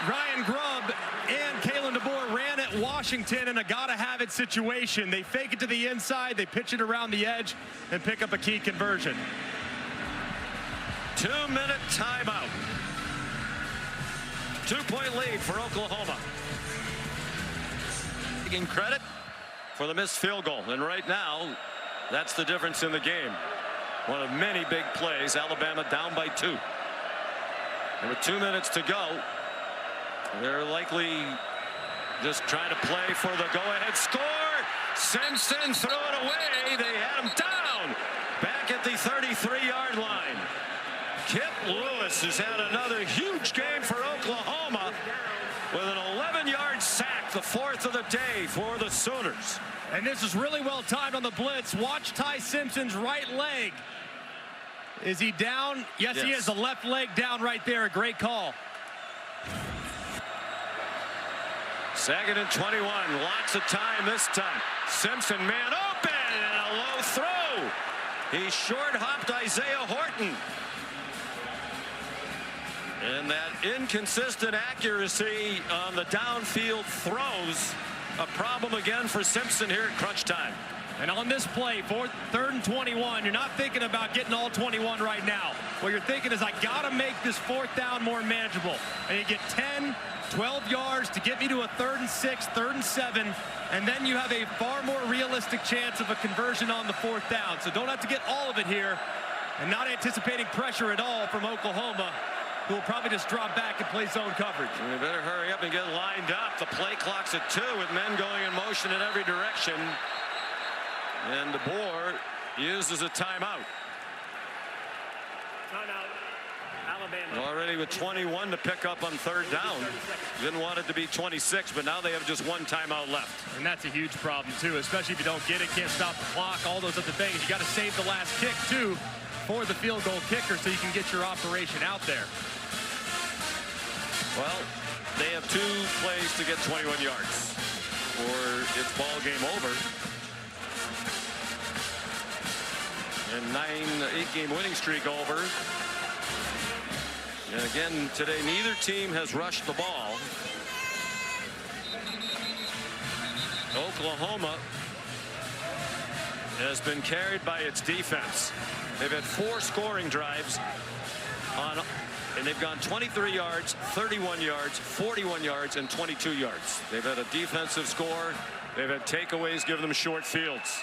Ryan Grubb and Kalen DeBoer ran at Washington in a gotta-have-it situation. They fake it to the inside, they pitch it around the edge, and pick up a key conversion. 2-minute timeout. 2-point lead for Oklahoma. Taking credit for the missed field goal, and right now, that's the difference in the game. One of many big plays. Alabama down by 2. And with 2 minutes to go, they're likely just trying to play for the go-ahead score. Simpson threw it away. They had him down back at the 33-yard line. Kip Lewis has had another huge game for Oklahoma with an 11-yard sack, the 4th of the day for the Sooners. And this is really well timed on the blitz. Watch Ty Simpson's right leg. Is he down? Yes, he is. The left leg down right there. A great call. 2nd and 21. Lots of time this time. Simpson man open and a low throw. He short hopped Isaiah Horton. And that inconsistent accuracy on the downfield throws a problem again for Simpson here at crunch time. And on this play, 3rd and 21, you're not thinking about getting all 21 right now. What you're thinking is, I got to make this 4th down more manageable. And you get 10, 12 yards to get me to a 3rd and 6, 3rd and 7, and then you have a far more realistic chance of a conversion on the 4th down. So don't have to get all of it here, and not anticipating pressure at all from Oklahoma, who will probably just drop back and play zone coverage. We better hurry up and get lined up. The play clock's at 2 with men going in motion in every direction. And DeBoer uses a timeout. Timeout. Alabama. Already with 21 to pick up on 3rd down. Didn't want it to be 26, but now they have just 1 timeout left. And that's a huge problem, too, especially if you don't get it, can't stop the clock, all those other things. You got to save the last kick, too, for the field goal kicker so you can get your operation out there. Well, they have 2 plays to get 21 yards, or it's ball game over. And 8-game winning streak over. And again, today, neither team has rushed the ball. Oklahoma has been carried by its defense. They've had 4 scoring drives and they've gone 23 yards, 31 yards, 41 yards, and 22 yards. They've had a defensive score. They've had takeaways, giving them short fields.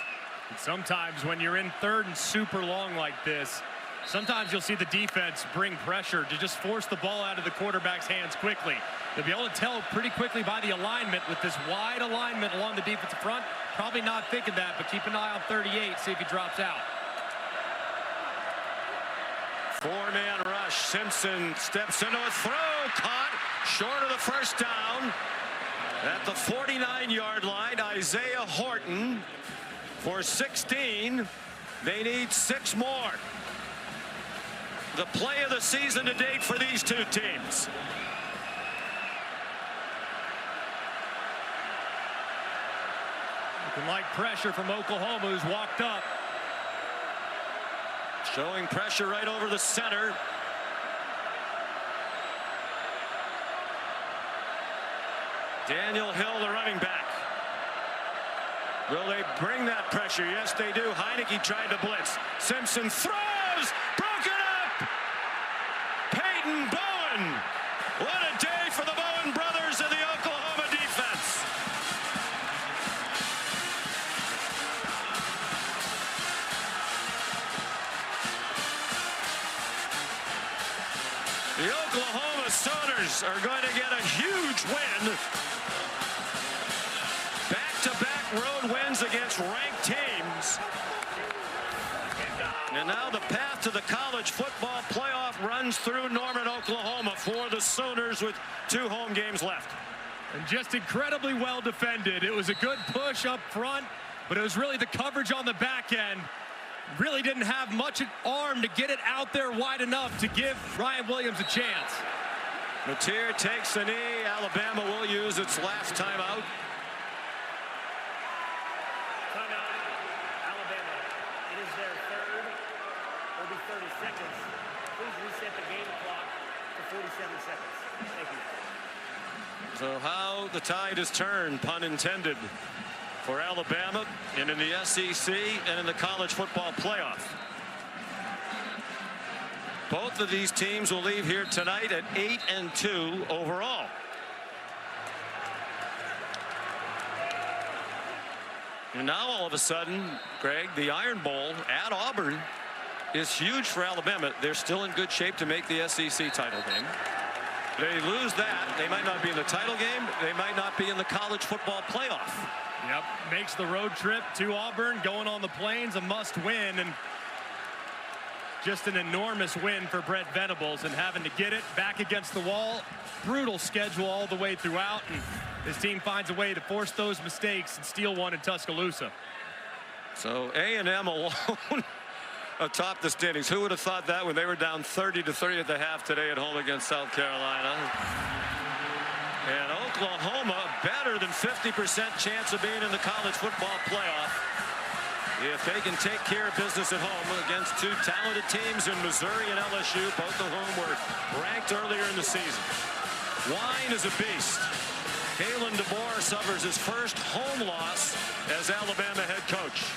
And sometimes when you're in 3rd and super long like this, sometimes you'll see the defense bring pressure to just force the ball out of the quarterback's hands quickly. They'll be able to tell pretty quickly by the alignment with this wide alignment along the defensive front. Probably not thinking that, but keep an eye on 38, see if he drops out. 4-man rush. Simpson steps into a throw, caught short of the 1st down at the 49-yard line. Isaiah Horton for 16. They need 6 more. The play of the season to date for these 2 teams. Looking like pressure from Oklahoma, who's walked up. Showing pressure right over the center. Daniel Hill, the running back. Will they bring that pressure? Yes, they do. Heineke tried to blitz. Simpson throws. Broken up. Peyton Bowen. What a day for the Bowen brothers and the Oklahoma defense. The Oklahoma Sooners are going to get a huge win. Back-to-back road wins against ranked teams. And now the path to the college football playoff runs through Norman, Oklahoma for the Sooners with 2 home games left. And just incredibly well defended. It was a good push up front, but it was really the coverage on the back end. Really didn't have much arm to get it out there wide enough to give Ryan Williams a chance. Mateer takes the knee. Alabama will use its last timeout. Timeout. Alabama. It is their 3rd. It'll be 30 seconds. Please reset the game clock to 47 seconds. Thank you. So how the tide has turned, pun intended, for Alabama and in the SEC and in the college football playoff. Both of these teams will leave here tonight at 8-2 overall. And now all of a sudden, Greg, the Iron Bowl at Auburn is huge for Alabama. They're still in good shape to make the SEC title game. They lose that, they might not be in the title game. They might not be in the college football playoff. Yep, makes the road trip to Auburn, going on the Plains, a must win, and just an enormous win for Brent Venables, and having to get it back against the wall. Brutal schedule all the way throughout, and his team finds a way to force those mistakes and steal one in Tuscaloosa. So A&M alone atop the standings. Who would have thought that when they were down 30-3 at the half today at home against South Carolina? And Oklahoma better than 50% chance of being in the college football playoff if they can take care of business at home against two talented teams in Missouri and LSU, both of whom were ranked earlier in the season. Wine is a beast. Kalen DeBoer suffers his first home loss as Alabama head coach.